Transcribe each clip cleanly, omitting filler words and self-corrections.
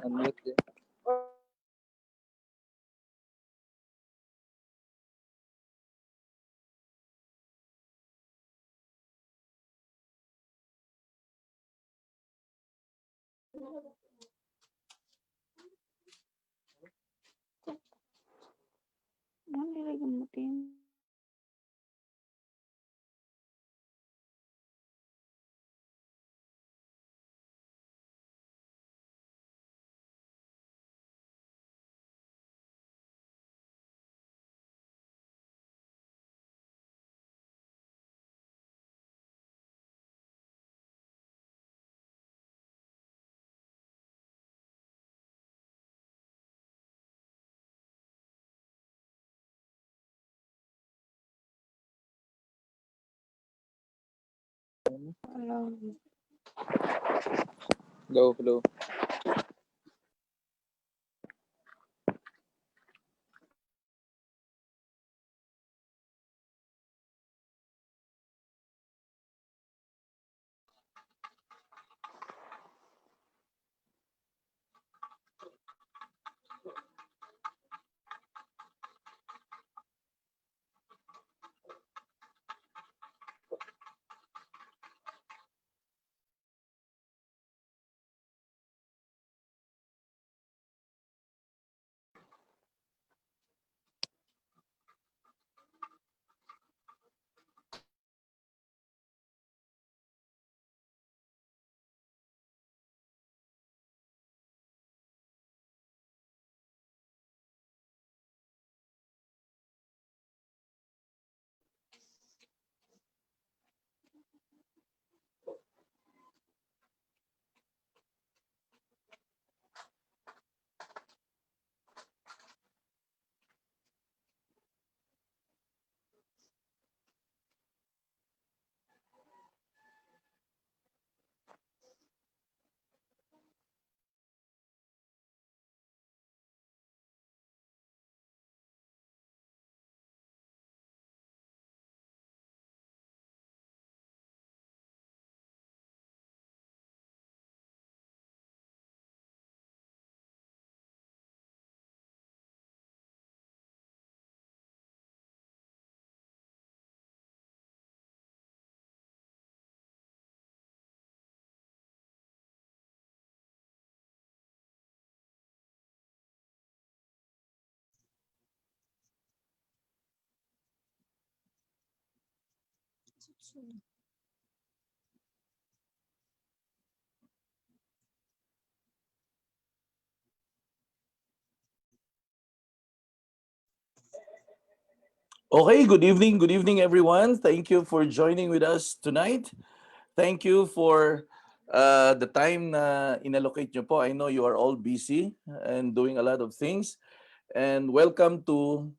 Unmute din. Ano nilagamutin? Hello. Hello, hello. Okay, good evening, everyone. Thank you for joining with us tonight. Thank you for the time na inallocate nyo po. I know you are all busy and doing a lot of things. And welcome to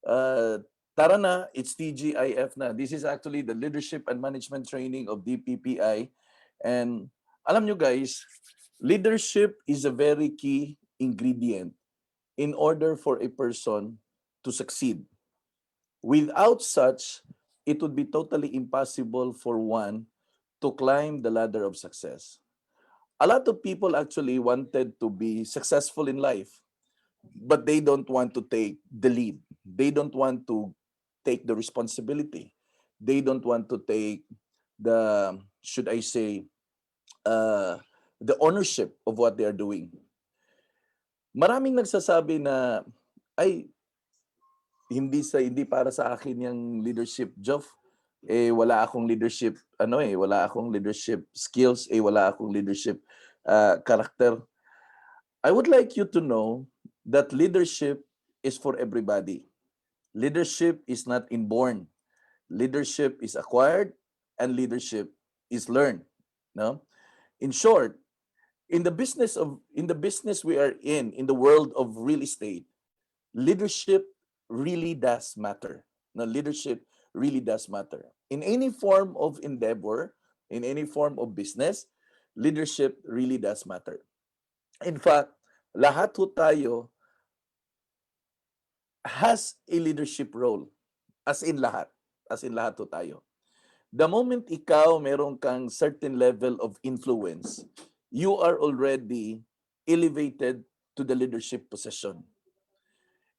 uh, Tara na, it's TGIF na. This is actually the Leadership and Management Training of DPPI. And alam nyo guys, leadership is a very key ingredient in order for a person to succeed. Without such, it would be totally impossible for one to climb the ladder of success. A lot of people actually wanted to be successful in life, but they don't want to take the lead. They don't want to take the responsibility. They don't want to take the, should I say, uh, the ownership of what they are doing. Maraming nagsasabi na, ay, hindi para sa akin yung leadership job. Wala akong leadership wala akong leadership skills, wala akong leadership character. I would like you to know that leadership is for everybody. Leadership is not inborn. Leadership is acquired and leadership is learned, no? In short, in the business we are in the world of real estate, leadership really does matter. Now, leadership really does matter. In any form of endeavor, in any form of business, leadership really does matter. In fact, lahat ho tayo has a leadership role. As in lahat. As in lahat to tayo. The moment ikaw meron kang certain level of influence, you are already elevated to the leadership position.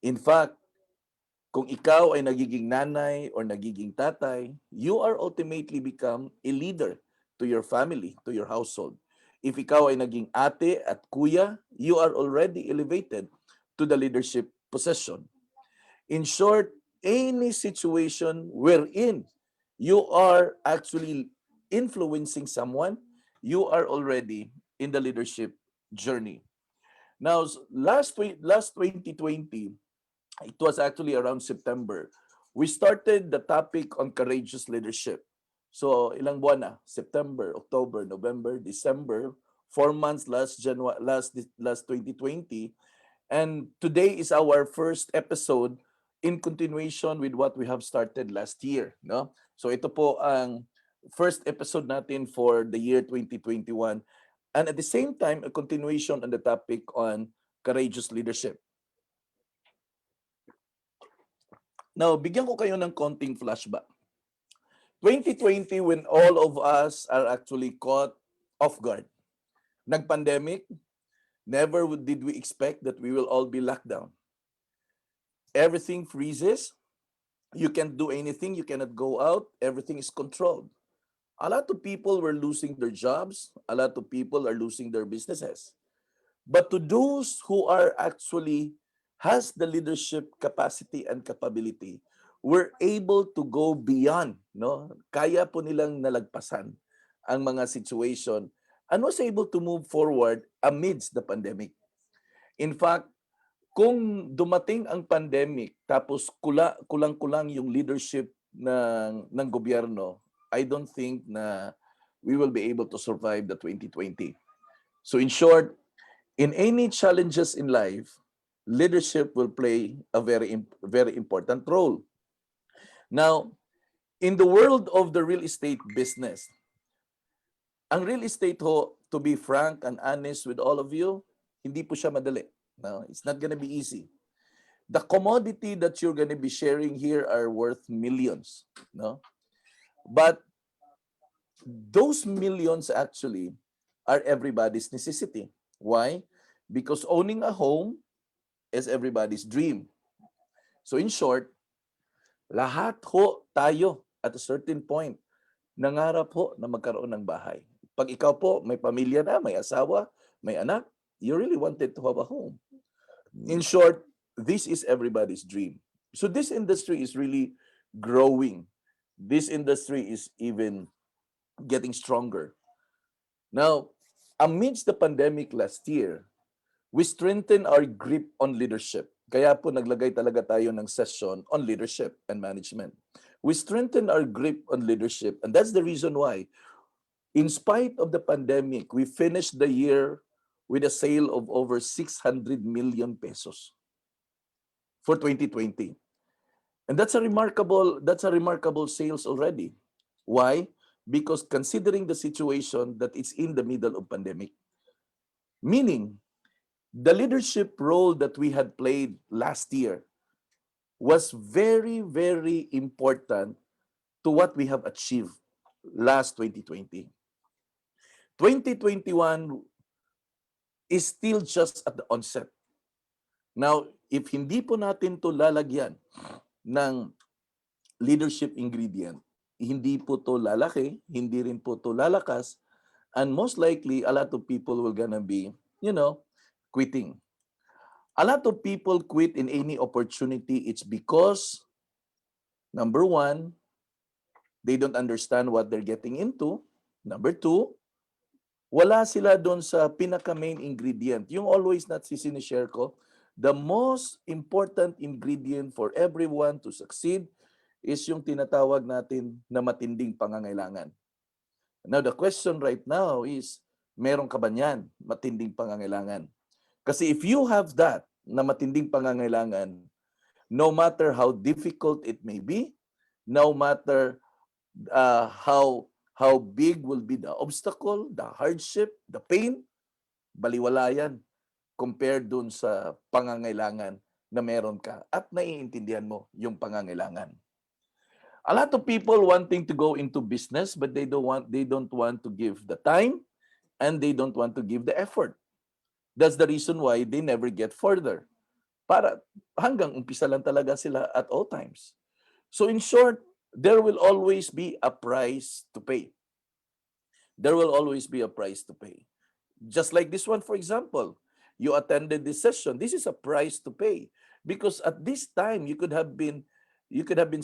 In fact, kung ikaw ay nagiging nanay or nagiging tatay, you are ultimately become a leader to your family, to your household. If ikaw ay naging ate at kuya, you are already elevated to the leadership position. In short, any situation wherein you are actually influencing someone, you are already in the leadership journey. Now, last 2020, it was actually around September, we started the topic on courageous leadership. So, ilang buwan na? September, October, November, December, 4 months last 2020. And today is our first episode in continuation with what we have started last year, no? So ito po ang first episode natin for the year 2021. And at the same time, a continuation on the topic on courageous leadership. Now, bigyan ko kayo ng konting flashback. 2020, when all of us are actually caught off guard. Nag-pandemic, never did we expect that we will all be locked down. Everything freezes. You can't do anything. You cannot go out. Everything is controlled. A lot of people were losing their jobs. A lot of people are losing their businesses. But to those who are actually has the leadership capacity and capability, were able to go beyond, no? Kaya po nilang nalagpasan ang mga situation and was able to move forward amidst the pandemic. In fact, kung dumating ang pandemic tapos kulang-kulang yung leadership ng gobyerno, I don't think na we will be able to survive the 2020. So in short, in any challenges in life, leadership will play a very important role. Now, in the world of the real estate business, ang real estate ho, to be frank and honest with all of you, hindi po siya madali. No, it's not gonna be easy. The commodity that you're going to be sharing here are worth millions, no? But those millions actually are everybody's necessity. Why? Because owning a home is everybody's dream. So in short, lahat ho tayo at a certain point nangarap ho na magkaroon ng bahay. Pag ikaw po may pamilya na, may asawa, may anak, you really wanted to have a home. In short, this is everybody's dream. So this industry is really growing. This industry is even getting stronger. Now, amidst the pandemic last year, we strengthened our grip on leadership. Kaya po naglagay talaga tayo ng session on leadership and management. We strengthened our grip on leadership, and that's the reason why, in spite of the pandemic, we finished the year with a sale of over 600 million pesos for 2020. And that's a remarkable sales already. Why? Because considering the situation that it's in the middle of pandemic. Meaning, the leadership role that we had played last year was very, very important to what we have achieved last 2020. 2021 is still just at the onset. Now, if hindi po natin to lalagyan ng leadership ingredient, hindi po to lalaki, hindi rin po to lalakas, and most likely, a lot of people will gonna be, quitting. A lot of people quit in any opportunity. It's because, number one, they don't understand what they're getting into. Number two, wala sila doon sa pinaka-main ingredient. Yung always not sinishare ko, the most important ingredient for everyone to succeed is yung tinatawag natin na matinding pangangailangan. Now, the question right now is, meron ka ba niyan, matinding pangangailangan? Kasi if you have that, na matinding pangangailangan, no matter how difficult it may be, no matter how big will be the obstacle, the hardship, the pain, baliwala yan compared dun sa pangangailangan na meron ka at naiintindihan mo yung pangangailangan. A lot of people wanting to go into business, but they don't want to give the time and they don't want to give the effort. That's the reason why they never get further. Para hanggang umpisa lang talaga sila at all times. So in short, there will always be a price to pay. There will always be a price to pay. Just like this one, for example, you attended this session. This is a price to pay because at this time you could have been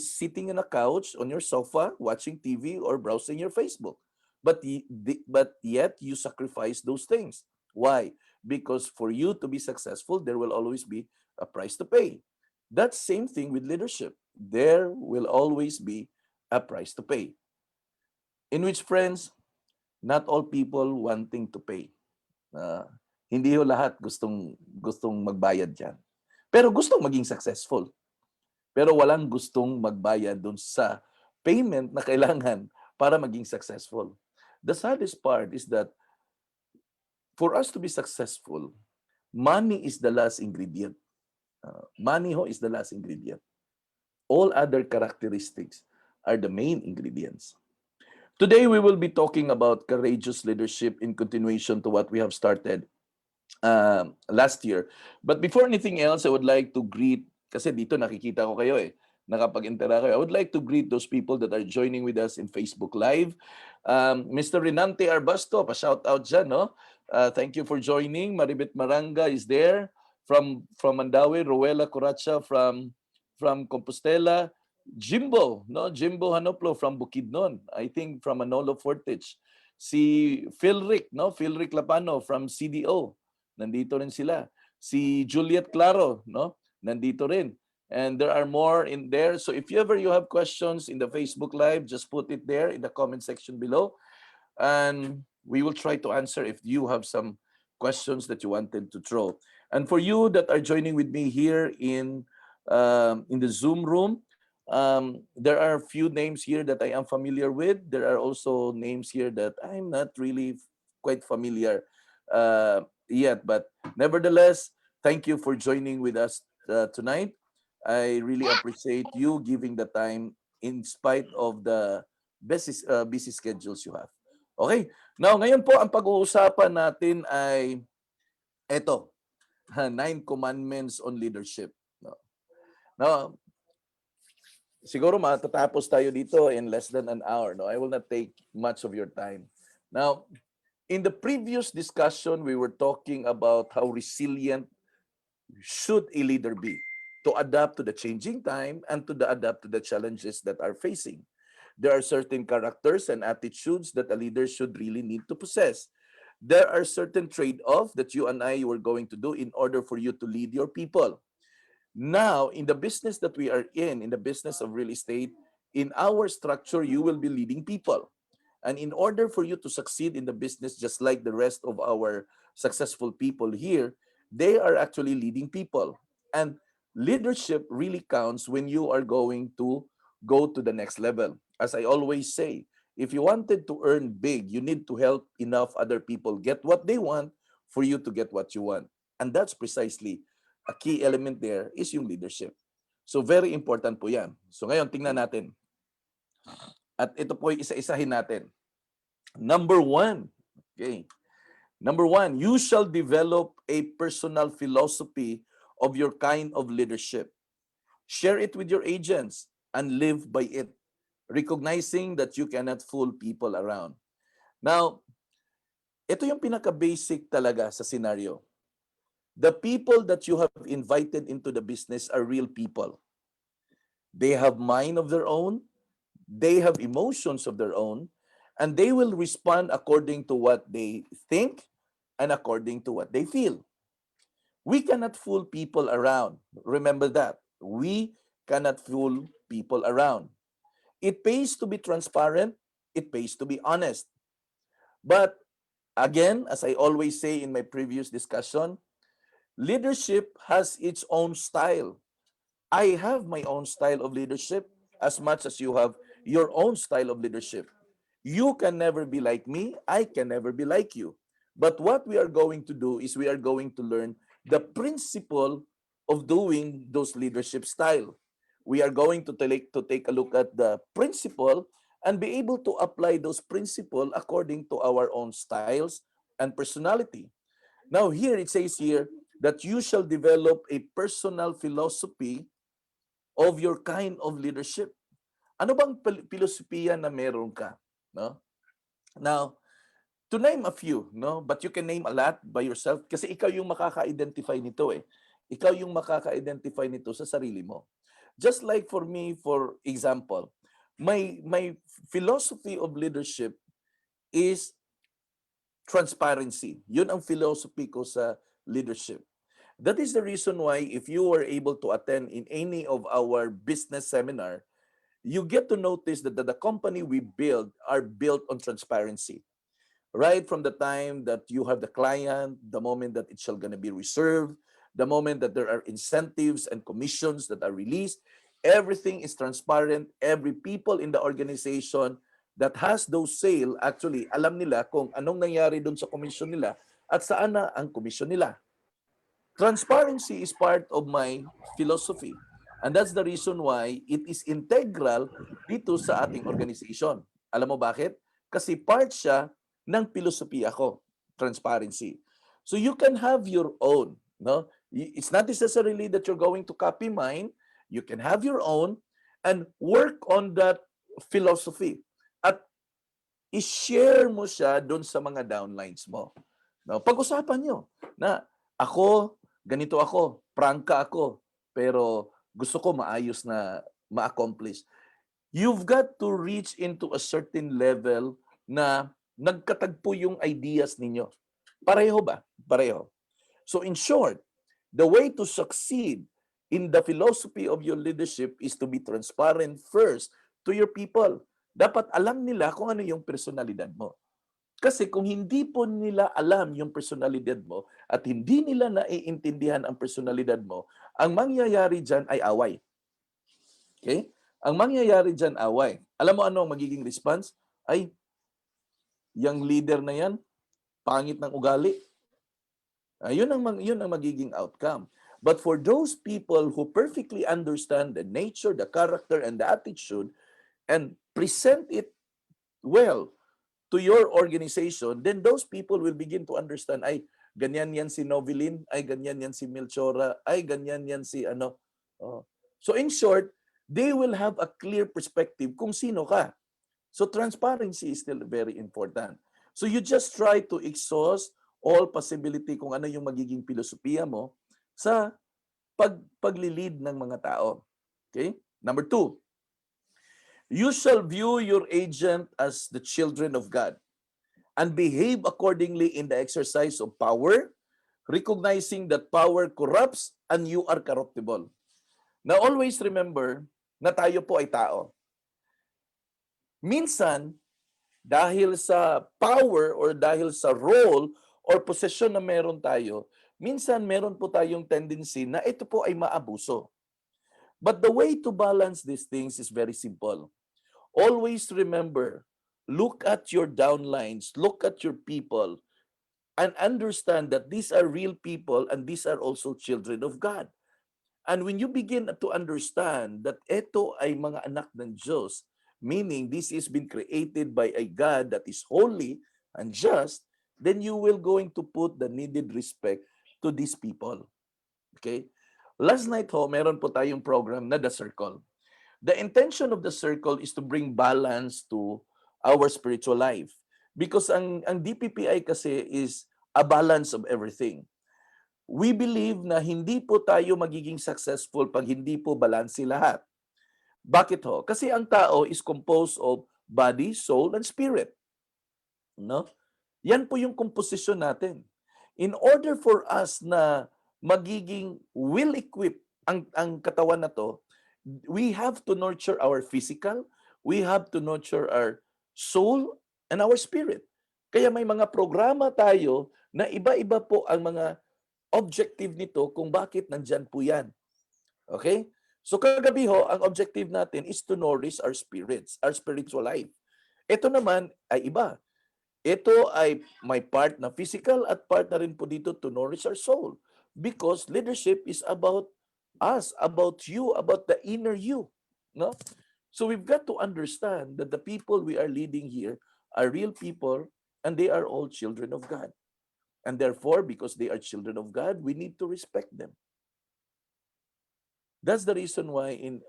sitting on a couch on your sofa watching TV or browsing your Facebook, but yet you sacrifice those things. Why? Because for you to be successful, there will always be a price to pay. That same thing with leadership. There will always be a price to pay. In which, friends, not all people wanting to pay. Ah, hindi ho lahat gustong gustong magbayad diyan. Pero gustong maging successful. Pero walang gustong magbayad dun sa payment na kailangan para maging successful. The saddest part is that for us to be successful, money is the last ingredient. Money ho is the last ingredient. All other characteristics are the main ingredients. Today we will be talking about courageous leadership in continuation to what we have started last year. But before anything else, I would like to greet, kasi dito nakikita ko kayo nakapag-intera kayo. I would like to greet those people that are joining with us in Facebook Live. Mr. Renante Arbasto, pa-shout out dyan, no? Thank you for joining. Maribet Maranga is there from Mandawi. Ruela Coracha from Compostela. Jimbo, no? Jimbo Hanoplo from Bukidnon. I think from Manolo Fortich. Si Philric, no? Philric Lapano from CDO. Nandito rin sila. Si Juliet Claro, no? Nandito rin. And there are more in there. So if ever you have questions in the Facebook Live, just put it there in the comment section below. And we will try to answer if you have some questions that you wanted to throw. And for you that are joining with me here in the Zoom room, there are a few names here that I am familiar with. There are also names here that I'm not really quite familiar yet. But nevertheless, thank you for joining with us tonight. I really appreciate you giving the time in spite of the busy schedules you have. Okay. Now, ngayon po, ang pag-uusapan natin ay eto, Nine Commandments on Leadership. No? Now, siguro matatapos tayo dito in less than an hour. No? I will not take much of your time. Now, in the previous discussion, we were talking about how resilient should a leader be to adapt to the changing time and to adapt to the challenges that are facing. There are certain characters and attitudes that a leader should really need to possess. There are certain trade-offs that you and I were going to do in order for you to lead your people. Now, in the business that we are in the business of real estate, in our structure, you will be leading people. And in order for you to succeed in the business, just like the rest of our successful people here, they are actually leading people. And leadership really counts when you are going to go to the next level. As I always say, if you wanted to earn big, you need to help enough other people get what they want for you to get what you want. And that's precisely a key element there is yung leadership. So very important po yan. So ngayon, tingnan natin. At ito po isa-isahin natin. Number one. Okay. Number one, you shall develop a personal philosophy of your kind of leadership. Share it with your agents and live by it, recognizing that you cannot fool people around. Now, ito yung pinaka-basic talaga sa scenario. The people that you have invited into the business are real people. They have mind of their own, they have emotions of their own, and they will respond according to what they think and according to what they feel. We cannot fool people around. Remember that. We cannot fool people around. It pays to be transparent, it pays to be honest. But again, as I always say in my previous discussion, leadership has its own style. I have my own style of leadership as much as you have your own style of leadership. You can never be like me. I can never be like you. But what we are going to do is we are going to learn the principle of doing those leadership style. We are going to take a look at the principle and be able to apply those principles according to our own styles and personality. Now, here it says here that you shall develop a personal philosophy of your kind of leadership. Ano bang filosofiya na meron ka? No? Now, to name a few, no? But you can name a lot by yourself kasi ikaw yung makaka-identify nito eh. Ikaw yung makaka-identify nito sa sarili mo. Just like for me, for example, my philosophy of leadership is transparency. Yun ang philosophy ko sa leadership. That is the reason why if you were able to attend in any of our business seminar, you get to notice that the company we build are built on transparency. Right from the time that you have the client, the moment that it shall gonna be reserved, the moment that there are incentives and commissions that are released, everything is transparent. Every people in the organization that has those sale, actually, alam nila kung anong nangyari doon sa commission nila at saan na ang commission nila. Transparency is part of my philosophy. And that's the reason why it is integral dito sa ating organization. Alam mo bakit? Kasi part siya ng filosofiya ko, transparency. So you can have your own, no? It's not necessarily that you're going to copy mine. You can have your own and work on that philosophy. At i-share mo siya doon sa mga downlines mo. No, pag-usapan nyo na ako, ganito ako, prangka ako, pero gusto ko maayos na ma-accomplish. You've got to reach into a certain level na nagkatagpo yung ideas ninyo. Pareho ba? Pareho. So in short, the way to succeed in the philosophy of your leadership is to be transparent first to your people. Dapat alam nila kung ano yung personalidad mo. Kasi kung hindi po nila alam yung personalidad mo at hindi nila naiintindihan ang personalidad mo, ang mangyayari dyan ay away. Okay? Ang mangyayari dyan away. Alam mo ano ang magiging response? Ay, yung leader na yan, pangit ng ugali. Yun ang magiging outcome. But for those people who perfectly understand the nature, the character, and the attitude, and present it well to your organization, then those people will begin to understand, ay, ganyan yan si Novelin, ay, ganyan yan si Melchora, ay, ganyan yan si ano. Oh. So in short, they will have a clear perspective kung sino ka. So transparency is still very important. So you just try to exhaust all possibility kung ano yung magiging filosofiya mo sa paglilid ng mga tao. Okay? Number 2, you shall view your agent as the children of God and behave accordingly in the exercise of power, recognizing that power corrupts and you are corruptible. Now always remember na tayo po ay tao. Minsan, dahil sa power or dahil sa role or posisyon na meron tayo, minsan meron po tayong tendency na ito po ay maabuso. But the way to balance these things is very simple. Always remember, look at your downlines, look at your people, and understand that these are real people and these are also children of God. And when you begin to understand that ito ay mga anak ng Diyos, meaning this is been created by a God that is holy and just, then you will going to put the needed respect to these people. Okay? Last night ho, meron po tayong program na The Circle. The intention of the circle is to bring balance to our spiritual life. Because ang DPPI kasi is a balance of everything. We believe na hindi po tayo magiging successful pag hindi po balanse lahat. Bakit ho? Kasi ang tao is composed of body, soul, and spirit. No? Yan po yung composition natin. In order for us na magiging well-equipped ang katawan na to, we have to nurture our physical, we have to nurture our soul, and our spirit. Kaya may mga programa tayo na iba-iba po ang mga objective nito kung bakit nandyan po yan. Okay? So kagabi ho, ang objective natin is to nourish our spirits, our spiritual life. Ito naman ay iba. Ito ay may part na physical at part na rin po dito to nourish our soul. Because leadership is about us, about you, about the inner you. No? So we've got to understand that the people we are leading here are real people and they are all children of God. And therefore, because they are children of God, we need to respect them. That's the reason why in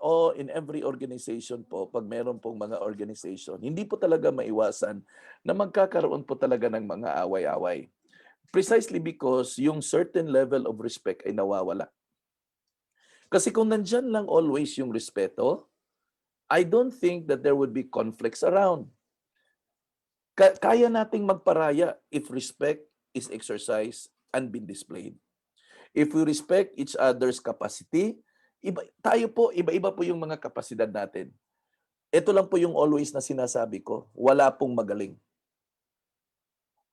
every organization po, pag meron pong mga organization, hindi po talaga maiwasan na magkakaroon po talaga ng mga away-away. Precisely because yung certain level of respect ay nawawala. Kasi kung nandyan lang always yung respeto, I don't think that there would be conflicts around. Kaya nating magparaya if respect is exercised and been displayed. If we respect each other's capacity, tayo po, iba-iba po yung mga kapasidad natin. Ito lang po yung always na sinasabi ko, wala pong magaling.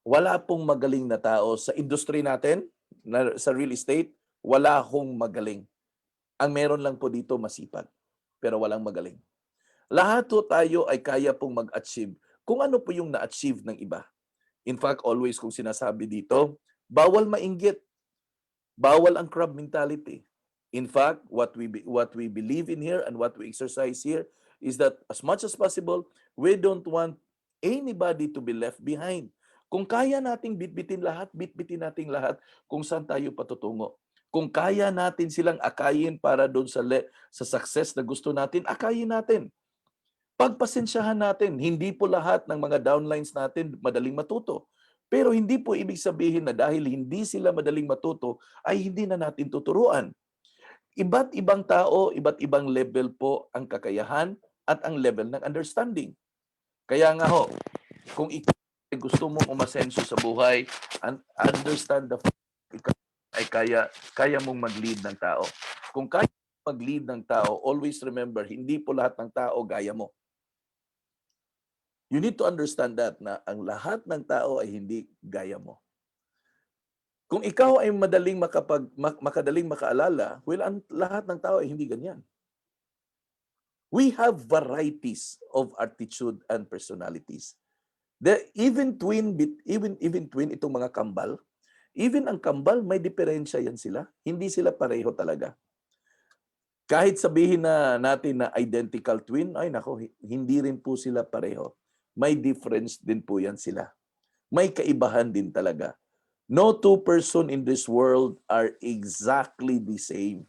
Wala pong magaling na tao sa industry natin, sa real estate, wala hong magaling. Ang meron lang po dito masipag, pero walang magaling. Lahat po tayo ay kaya pong mag-achieve kung ano po yung na-achieve ng iba. In fact, always kung sinasabi dito, bawal mainggit, bawal ang crab mentality. In fact, what we believe in here and what we exercise here is that as much as possible, we don't want anybody to be left behind. Kung kaya nating bitbitin lahat, bitbitin nating lahat kung saan tayo patutungo. Kung kaya natin silang akayin para doon sa success na gusto natin, akayin natin. Pagpasensyahan natin, hindi po lahat ng mga downlines natin madaling matuto. Pero hindi po ibig sabihin na dahil hindi sila madaling matuto, ay hindi na natin tuturuan. Iba't ibang tao, iba't ibang level po ang kakayahan at ang level ng understanding. Kaya nga ho, kung ikaw ay gusto mong umasenso sa buhay, understand the fact ikaw ay kaya mong mag-lead ng tao. Kung kaya mag-lead ng tao, always remember, hindi po lahat ng tao gaya mo. You need to understand that na ang lahat ng tao ay hindi gaya mo. Kung ikaw ay makadaling makaalala, well, ang lahat ng tao ay hindi ganyan. We have varieties of attitude and personalities. Even twin itong mga kambal, even ang kambal may diferensya yan sila. Hindi sila pareho talaga. Kahit sabihin na natin na identical twin, ay nako, hindi rin po sila pareho. May difference din po yan sila. May kaibahan din talaga. No two person in this world are exactly the same.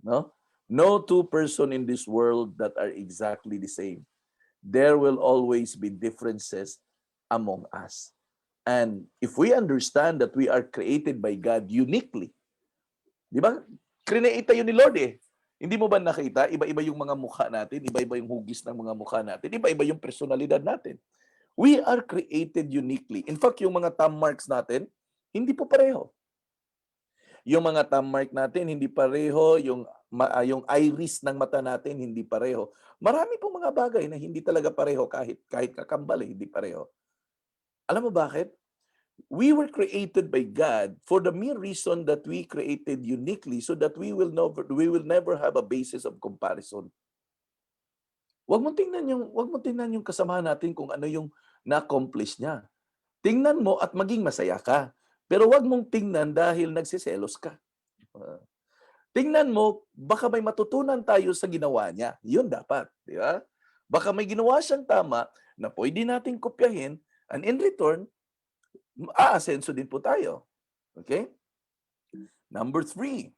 No? No two person in this world that are exactly the same. There will always be differences among us. And if we understand that we are created by God uniquely, di ba? Create tayo ni Lord eh. Hindi mo ba nakita, iba-iba yung mga mukha natin, iba-iba yung hugis ng mga mukha natin, iba-iba yung personalidad natin. We are created uniquely. In fact, yung mga thumb marks natin, hindi po pareho. Yung mga thumb mark natin, hindi pareho. Yung iris ng mata natin, hindi pareho. Marami pong mga bagay na hindi talaga pareho kahit kakambal, hindi pareho. Alam mo bakit? We were created by God for the mere reason that we created uniquely so that we will never have a basis of comparison. Wag mo tingnan yung kasamahan natin kung ano yung na-accomplish niya. Tingnan mo at maging masaya ka. Pero wag mong tingnan dahil nagsiselos ka. Uh, Tingnan mo, baka may matutunan tayo sa ginawa niya. Yun dapat, di ba? Baka may ginawa siyang tama na pwede nating kopyahin and in return, aasenso din po tayo. Okay? Number 3,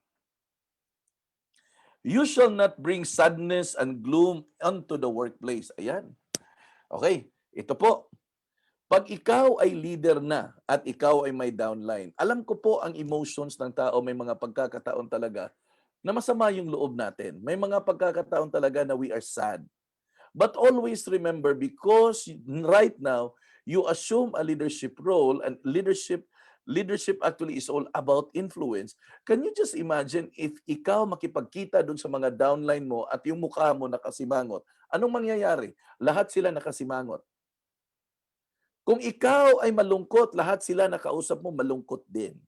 you shall not bring sadness and gloom onto the workplace. Ayan. Okay, ito po. Pag ikaw ay leader na at ikaw ay may downline, alam ko po ang emotions ng tao, may mga pagkakataon talaga na masama yung loob natin. May mga pagkakataon talaga na we are sad. But always remember, because right now, you assume a leadership role, and leadership actually is all about influence. Can you just imagine if ikaw makipagkita dun sa mga downline mo at yung mukha mo nakasimangot? Anong mangyayari? Lahat sila nakasimangot. Kung ikaw ay malungkot, lahat sila nakausap mo malungkot din.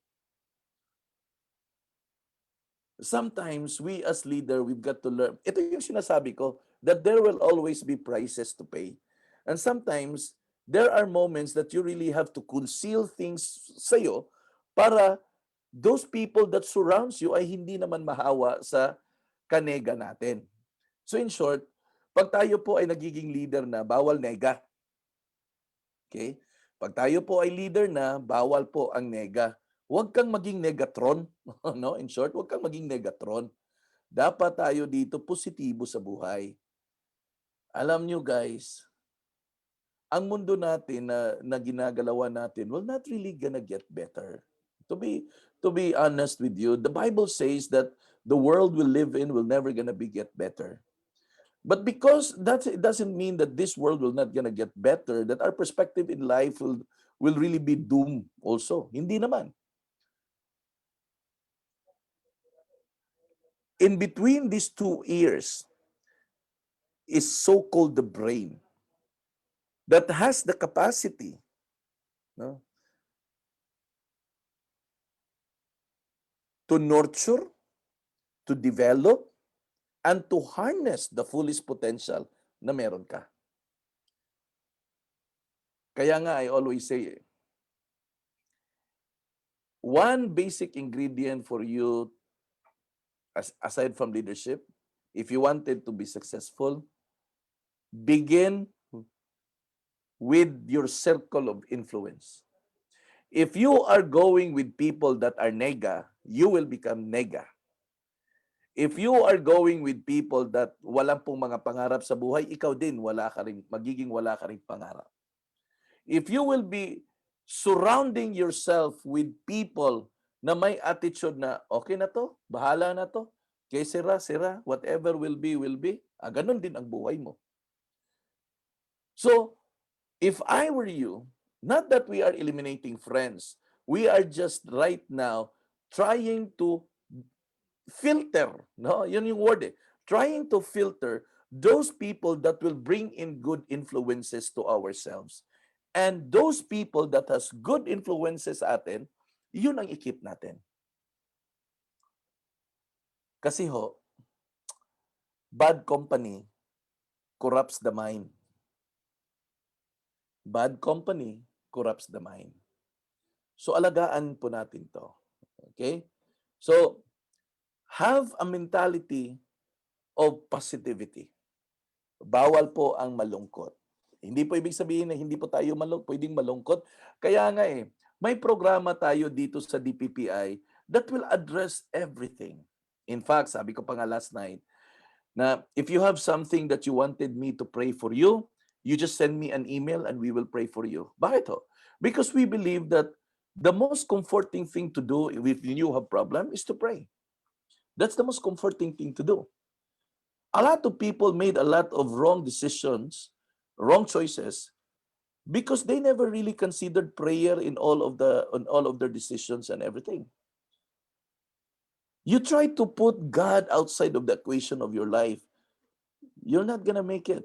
Sometimes we as leader, we've got to learn. Ito yung sinasabi ko, that there will always be prices to pay. And sometimes, there are moments that you really have to conceal things sa'yo para those people that surrounds you ay hindi naman mahawa sa kanega natin. So in short, pag tayo po ay nagiging leader na, bawal nega. Okay? Pag tayo po ay leader na, bawal po ang nega. Huwag kang maging negatron. No? In short, huwag kang maging negatron. Dapat tayo dito positibo sa buhay. Alam nyo guys, ang mundo natin na ginagalawan natin will not really gonna get better. To be honest with you, the Bible says that the world we live in will never gonna be get better. But because it doesn't mean that this world will not gonna get better, that our perspective in life will really be doom also. Hindi naman. In between these two ears is so-called the brain that has the capacity, no, to nurture, to develop, and to harness the fullest potential na meron ka. Kaya nga, I always say, one basic ingredient for you, aside from leadership, if you wanted to be successful, begin with your circle of influence. If you are going with people that are nega, you will become nega. If you are going with people that walang pong mga pangarap sa buhay, ikaw din magiging wala ka ring pangarap. If you will be surrounding yourself with people na may attitude na okay na to, bahala na to, kay sira, whatever will be, ganun din ang buhay mo. So, if I were you, not that we are eliminating friends, we are just right now trying to filter, no? Yun yung word eh. Trying to filter those people that will bring in good influences to ourselves. And those people that has good influences sa atin, yun ang i-keep natin. Kasi ho, bad company corrupts the mind. Bad company corrupts the mind. So alagaan po natin to. Okay? So, have a mentality of positivity. Bawal po ang malungkot. Hindi po ibig sabihin na hindi po tayo pwedeng malungkot. Kaya nga may programa tayo dito sa DPPI that will address everything. In fact, sabi ko pa nga last night, na if you have something that you wanted me to pray for you, you just send me an email and we will pray for you. Bakit ho? Because we believe that the most comforting thing to do if you have problem is to pray. That's the most comforting thing to do. A lot of people made a lot of wrong decisions, wrong choices, because they never really considered prayer in all of their decisions and everything. You try to put God outside of the equation of your life, you're not gonna make it.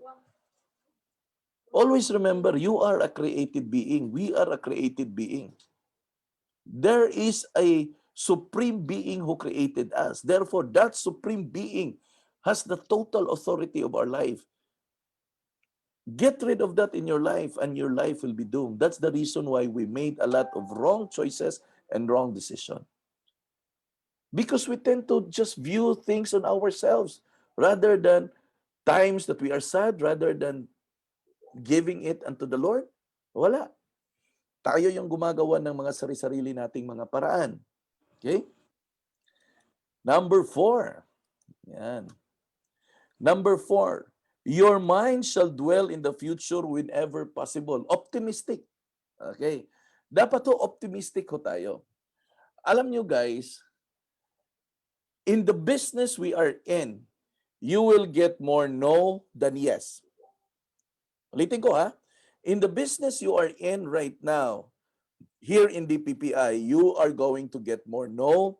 Always remember, you are a created being. We are a created being. There is a supreme being who created us. Therefore, that supreme being has the total authority of our life. Get rid of that in your life and your life will be doomed. That's the reason why we made a lot of wrong choices and wrong decisions. Because we tend to just view things on ourselves rather than times that we are sad, rather than giving it unto the Lord. Wala. Tayo yung gumagawa ng mga sarili-sarili nating mga paraan. Okay? Number 4. Yan. Number 4. Your mind shall dwell in the future whenever possible. Optimistic. Okay? Dapat to optimistic ho tayo. Alam nyo guys, in the business we are in, you will get more no than yes. Ulitin ko ha. In the business you are in right now, here in DPPI, you are going to get more no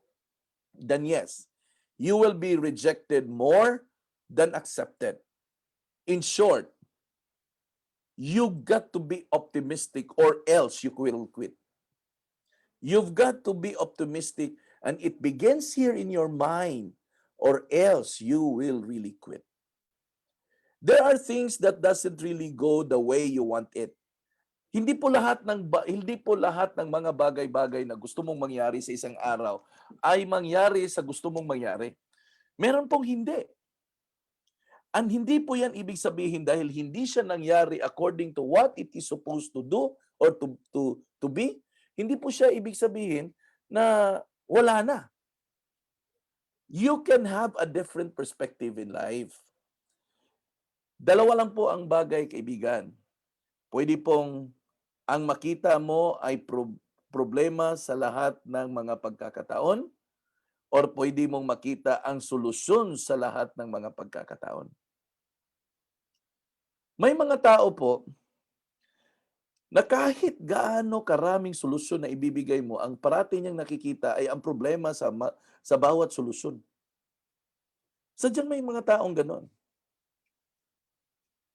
than yes. You will be rejected more than accepted. In short, you got to be optimistic or else you will quit. You've got to be optimistic and it begins here in your mind or else you will really quit. There are things that doesn't really go the way you want it. Hindi po lahat ng mga bagay-bagay na gusto mong mangyari sa isang araw ay mangyari sa gusto mong mangyari. Meron pong hindi. And hindi po yan ibig sabihin dahil hindi siya nangyari according to what it is supposed to do or to be. Hindi po siya ibig sabihin na wala na. You can have a different perspective in life. Dalawa lang po ang bagay, kaibigan. Pwede pong ang makita mo ay problema sa lahat ng mga pagkakataon or pwede mong makita ang solusyon sa lahat ng mga pagkakataon. May mga tao po na kahit gaano karaming solusyon na ibibigay mo, ang parati niyang nakikita ay ang problema sa bawat solusyon. Sadyang may mga taong ganon.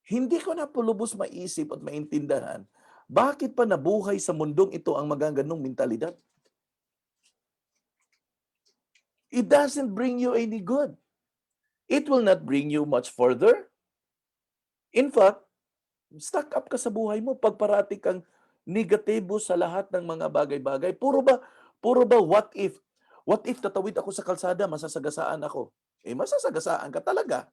Hindi ko na po lubos maisip at maintindahan bakit pa nabuhay sa mundong ito ang magaganong mentalidad. It doesn't bring you any good. It will not bring you much further. In fact, stuck up ka sa buhay mo pag parati kang negatibo sa lahat ng mga bagay-bagay. Puro ba what if? What if tatawid ako sa kalsada, masasagasaan ako? Masasagasaan ka talaga.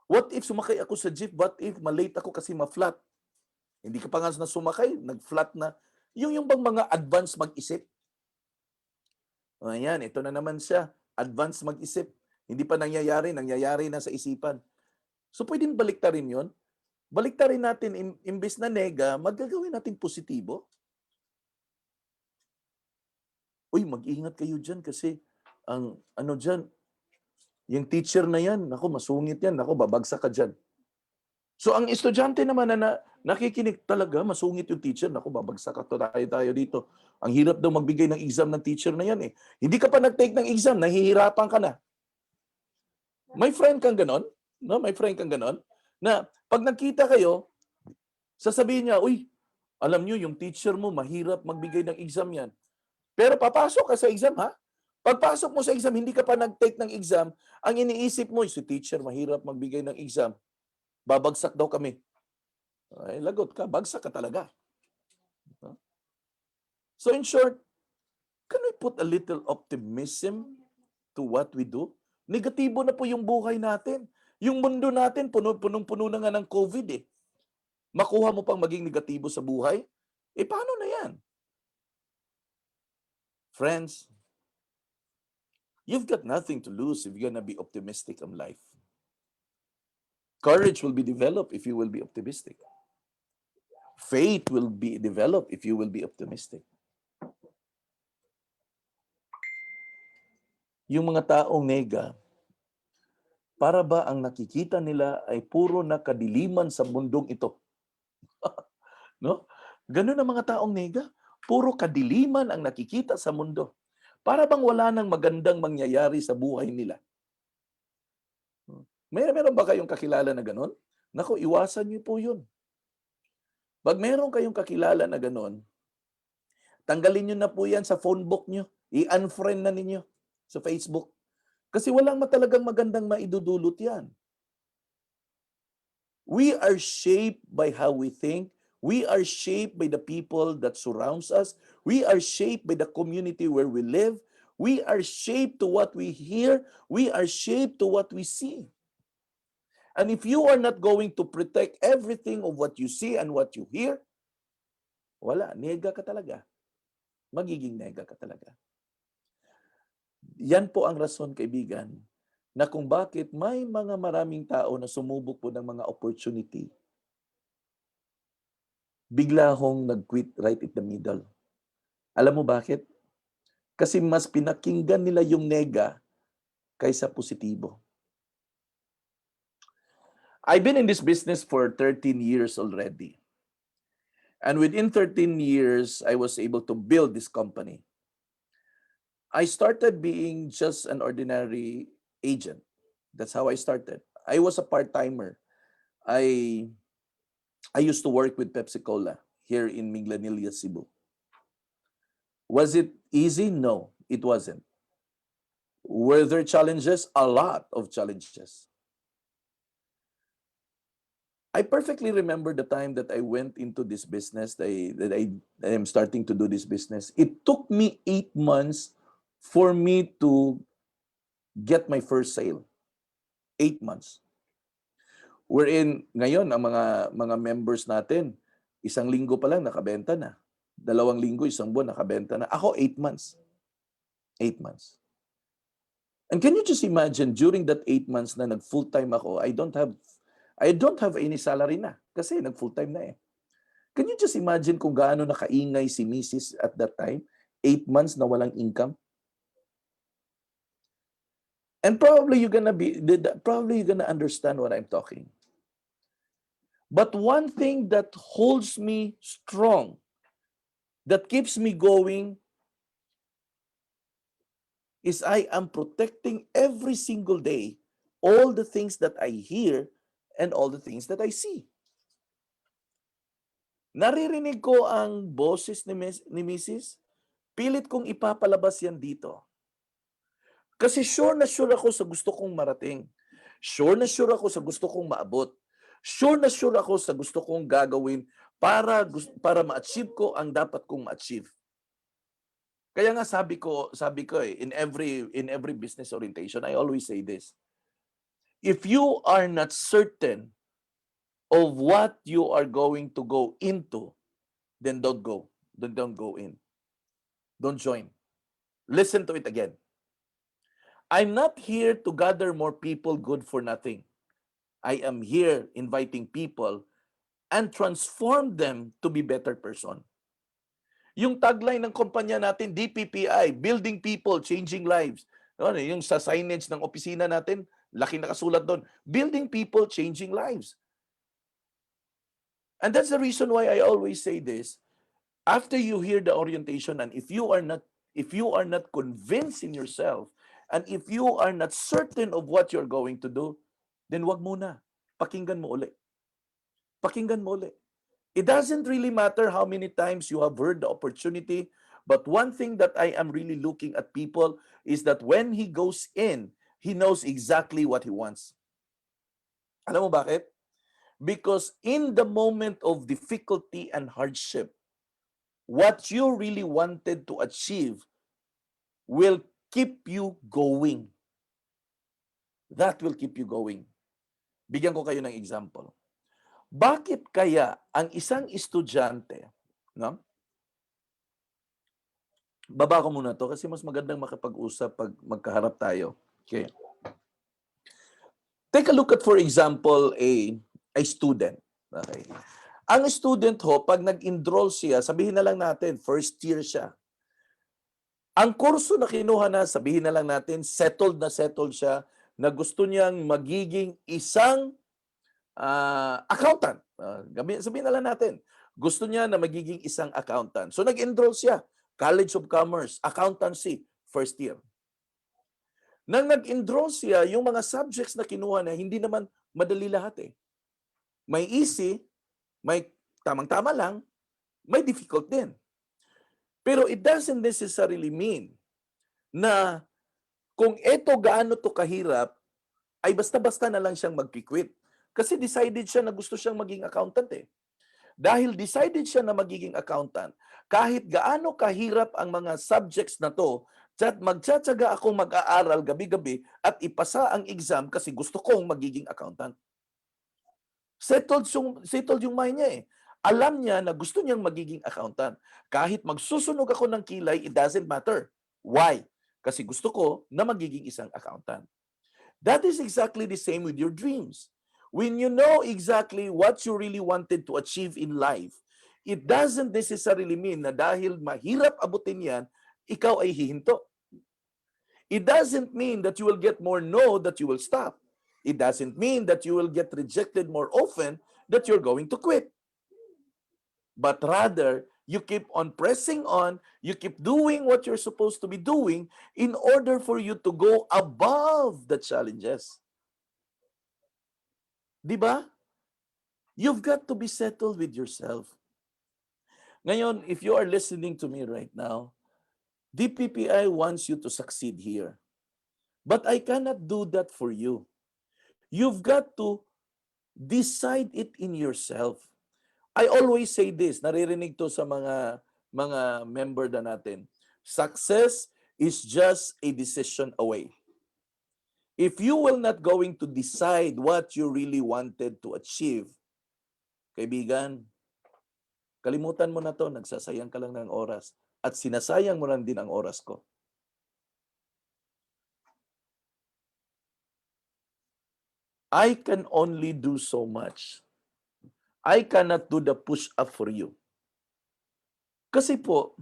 What if sumakay ako sa jeep? What if malate ako kasi ma-flat? Hindi ka pa nga na sumakay, nag-flat na. Yung bang mga advance mag-isip? Ayan, ito na naman siya. Advance mag-isip. Hindi pa nangyayari na sa isipan. So pwedeng baliktarin yon. Baliktarin natin, imbes na nega, magagawin natin positibo. Uy, mag-ingat kayo dyan kasi ang ano dyan, yung teacher na yan, naku, masungit yan, naku, babagsak ka dyan. So ang estudyante naman na nakikinig talaga, masungit yung teacher, naku, babagsak ka tayo dito. Ang hirap daw magbigay ng exam ng teacher na yan eh. Hindi ka pa nag-take ng exam, nahihirapan ka na. May friend kang ganon? No? May friend kang ganon? Na pag nagkita kayo, sasabihin niya, uy, alam niyo yung teacher mo, mahirap magbigay ng exam yan. Pero papasok ka sa exam, ha? Pagpasok mo sa exam, hindi ka pa nag-take ng exam, ang iniisip mo, si teacher, mahirap magbigay ng exam. Babagsak daw kami. Ay, lagot ka, bagsak ka talaga. So in short, can we put a little optimism to what we do? Negatibo na po yung buhay natin. Yung mundo natin, punong-puno na nga ng COVID eh. Makuha mo pang maging negatibo sa buhay? Paano na yan? Friends, you've got nothing to lose if you're gonna be optimistic in life. Courage will be developed if you will be optimistic. Faith will be developed if you will be optimistic. Yung mga taong nega, para ba ang nakikita nila ay puro na kadiliman sa mundong ito? No? Ganun ang mga taong nega. Puro kadiliman ang nakikita sa mundo. Para bang wala nang magandang mangyayari sa buhay nila? Meron ba kayong kakilala na ganon? Naku, iwasan niyo po yun. Pag meron kayong kakilala na ganon, tanggalin niyo na po yan sa phone book niyo. I-unfriend na ninyo sa Facebook. Kasi walang talagang magandang maidudulot yan. We are shaped by how we think. We are shaped by the people that surrounds us. We are shaped by the community where we live. We are shaped to what we hear. We are shaped to what we see. And if you are not going to protect everything of what you see and what you hear, wala, nega ka talaga. Magiging nega ka talaga. Yan po ang rason, kaibigan, na kung bakit may mga maraming tao na sumubok po ng mga opportunity, bigla hong nag-quit right in the middle. Alam mo bakit? Kasi mas pinakinggan nila yung nega kaysa positibo. I've been in this business for 13 years already. And within 13 years, I was able to build this company. I started being just an ordinary agent. That's how I started. I was a part-timer. I used to work with Pepsi Cola here in Minglanilla, Cebu. Was it easy? No, it wasn't. Were there challenges? A lot of challenges. I perfectly remember the time that I went into this business, that I am starting to do this business. It took me 8 months for me to get my first sale. 8 months. Wherein ngayon ang mga members natin, isang linggo pa lang nakabenta na. 2 linggo, isang buwan nakabenta na. Ako 8 months. 8 months. And can you just imagine during that 8 months na nag full-time ako, I don't have any salary na kasi nag full-time na eh. Can you just imagine kung gaano nakaingay si Mrs. at that time? 8 months na walang income? And probably you're gonna understand what I'm talking. But one thing that holds me strong, that keeps me going, is I am protecting every single day all the things that I hear and all the things that I see. Naririnig ko ang boses ni Mrs. Pilit kong ipapalabas yan dito. Kasi sure ako sa gusto kong marating. Sure ako sa gusto kong maabot. Sure ako sa gusto kong gagawin para ma-achieve ko ang dapat kong ma-achieve. Kaya nga sabi ko in every business orientation, I always say this. If you are not certain of what you are going to go into, then don't go. Then don't go in. Don't join. Listen to it again. I'm not here to gather more people good for nothing. I am here inviting people and transform them to be better person. Yung tagline ng kumpanya natin, DPPI, Building People, Changing Lives. Ano, yung sa signage ng opisina natin, laki nakasulat doon, Building People, Changing Lives. And that's the reason why I always say this. After you hear the orientation, and if you are not convinced in yourself, and if you are not certain of what you're going to do, then wag muna. Pakinggan mo uli. Pakinggan mo uli. It doesn't really matter how many times you have heard the opportunity, but one thing that I am really looking at people is that when he goes in, he knows exactly what he wants. Alam mo bakit? Because in the moment of difficulty and hardship, what you really wanted to achieve will keep you going. That will keep you going. Bigyan ko kayo ng example. Bakit kaya ang isang estudyante, no? Baba ko muna to kasi mas magandang makapag-usap pag magkaharap tayo. Okay. Take a look at, for example, a student. Okay. Ang student ho, pag nag-enroll siya, sabihin na lang natin, first year siya. Ang kurso na kinuha na, sabihin na lang natin, settled siya, na gusto niyang magiging isang accountant. Sabihin na lang natin, gusto niya na magiging isang accountant. So nag-enroll siya, College of Commerce, Accountancy, first year. Nang nag-enroll siya, yung mga subjects na kinuha na, hindi naman madali lahat eh. May easy, may tamang-tama lang, may difficult din. Pero it doesn't necessarily mean na kung eto gaano to kahirap, ay basta-basta na lang siyang mag-quit. Kasi decided siya na gusto siyang maging accountant eh. Dahil decided siya na magiging accountant, kahit gaano kahirap ang mga subjects na to, magtsatsaga akong mag-aaral gabi-gabi at ipasa ang exam kasi gusto kong magiging accountant. Settled yung mind niya eh. Alam niya na gusto niyang magiging accountant. Kahit magsusunog ako ng kilay, it doesn't matter. Why? Kasi gusto ko na magiging isang accountant. That is exactly the same with your dreams. When you know exactly what you really wanted to achieve in life, it doesn't necessarily mean na dahil mahirap abutin yan, ikaw ay hihinto. It doesn't mean that you will get more no that you will stop. It doesn't mean that you will get rejected more often that you're going to quit. But rather, you keep on pressing on, you keep doing what you're supposed to be doing in order for you to go above the challenges. Diba? You've got to be settled with yourself. Ngayon, if you are listening to me right now, DPPI wants you to succeed here. But I cannot do that for you. You've got to Decide it in yourself. I always say this, naririnig to sa mga member na natin. Success is just a decision away. If you will not going to decide what you really wanted to achieve, kaibigan, kalimutan mo na to, nagsasayang ka lang ng oras. At sinasayang mo lang din ang oras ko. I can only do so much. I cannot do the push-up for you. Kasi po,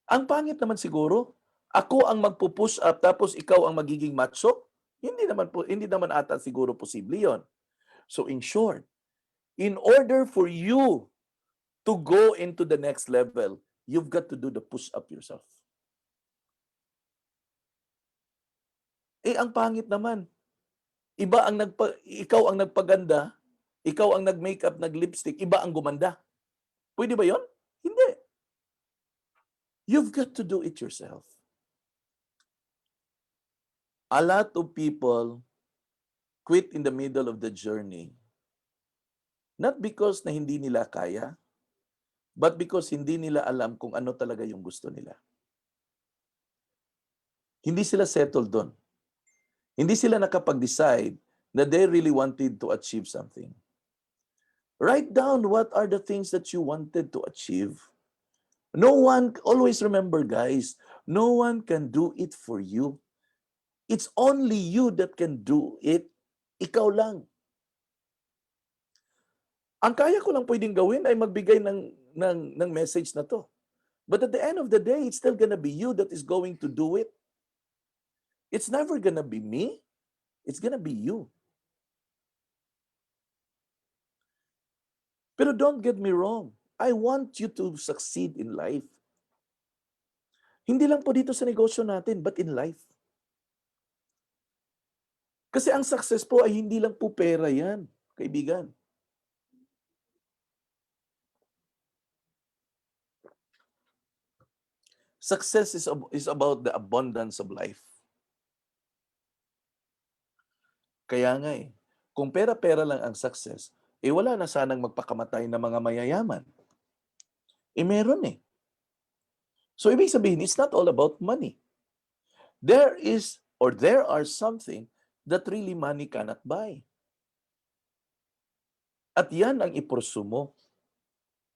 ang pangit naman siguro, ako ang magpo-push up tapos ikaw ang magiging macho? Hindi naman ata siguro posible 'yon. So in short, in order for you to go into the next level, you've got to do the push up yourself. Ang pangit naman. Ikaw ang nagpaganda, ikaw ang nag-makeup, nag-lipstick, iba ang gumanda. Pwede ba 'yon? Hindi. You've got to do it yourself. A lot of people quit in the middle of the journey. Not because na hindi nila kaya, but because hindi nila alam kung ano talaga yung gusto nila. Hindi sila settled doon. Hindi sila nakapag-decide na they really wanted to achieve something. Write down what are the things that you wanted to achieve. No one, always remember guys, no one can do it for you. It's only you that can do it. Ikaw lang. Ang kaya ko lang pwedeng gawin ay magbigay ng message na to. But at the end of the day, it's still gonna be you that is going to do it. It's never gonna be me. It's gonna be you. Pero don't get me wrong. I want you to succeed in life. Hindi lang po dito sa negosyo natin, but in life. Kasi ang success po ay hindi lang po pera yan, kaibigan. Success is about the abundance of life. Kaya nga kung pera-pera lang ang success, wala na sanang magpakamatay na mga mayayaman. Meron So, ibig sabihin, it's not all about money. There are something that really money cannot buy. At yan ang ipursu mo.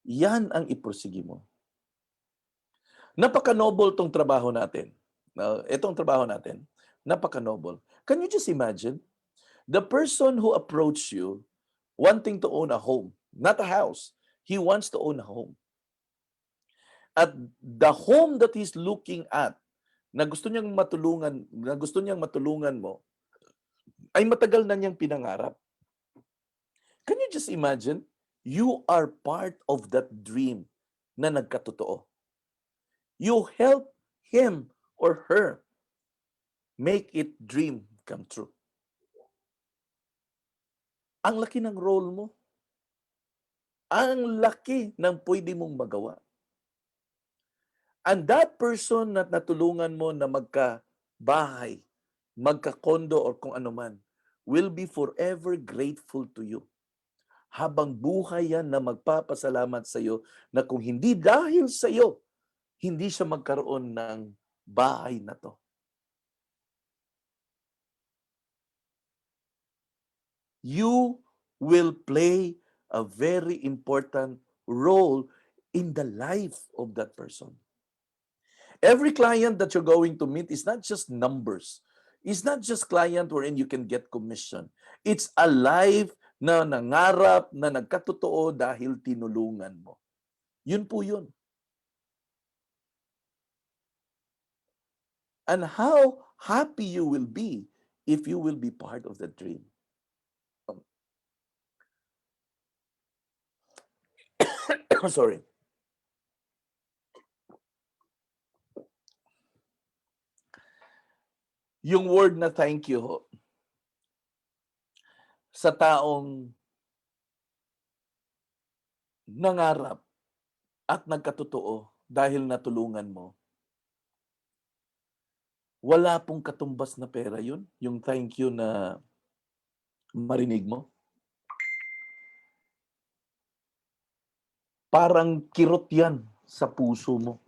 Yan ang ipursige mo. Napaka-noble tong trabaho natin. Itong trabaho natin, napaka-noble. Can you just imagine? The person who approached you wanting to own a home, not a house. He wants to own a home. At the home that he's looking at, na gusto niyang matulungan mo, ay matagal na niyang pinangarap. Can you just imagine? You are part of that dream na nagkatotoo. You help him or her make it dream come true. Ang laki ng role mo. Ang laki ng pwede mong magawa. And that person na natulungan mo na magka-bahay, magka-kondo or kung ano man, will be forever grateful to you. Habang buhay yan na magpapasalamat sa iyo na kung hindi dahil sa iyo, hindi siya magkaroon ng bahay na to. You will play a very important role in the life of that person. Every client that you're going to meet is not just numbers. It's not just client wherein you can get commission. It's a life na nangarap, na nagkatotoo dahil tinulungan mo. Yun po yun. And how happy you will be if you will be part of the dream. Sorry. Yung word na thank you ho, sa taong nangarap at nagkatotoo dahil natulungan mo, wala pong katumbas na pera yun, yung thank you na marinig mo. parang kirot yan sa puso mo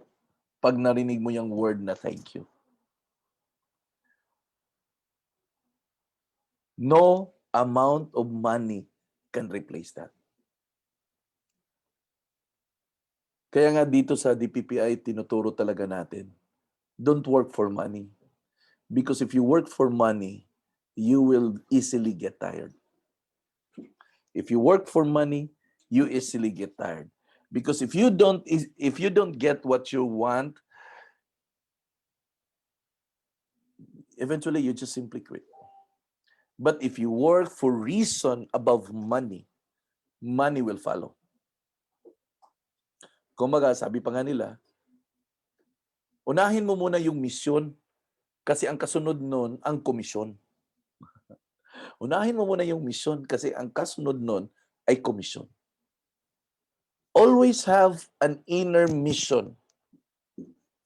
pag narinig mo yung word na thank you. No amount of money can replace that. Kaya nga dito sa DPPI, tinuturo talaga natin, don't work for money. Because if you work for money, you will easily get tired. If you work for money, you easily get tired. Because if you don't get what you want, eventually you just simply quit. But if you work for reason above money, money will follow. Kumbaga, sabi pa nga nila, unahin mo muna yung misyon kasi ang kasunod nun, ang komisyon. Unahin mo muna yung misyon kasi ang kasunod nun ay komisyon. Always have an inner mission.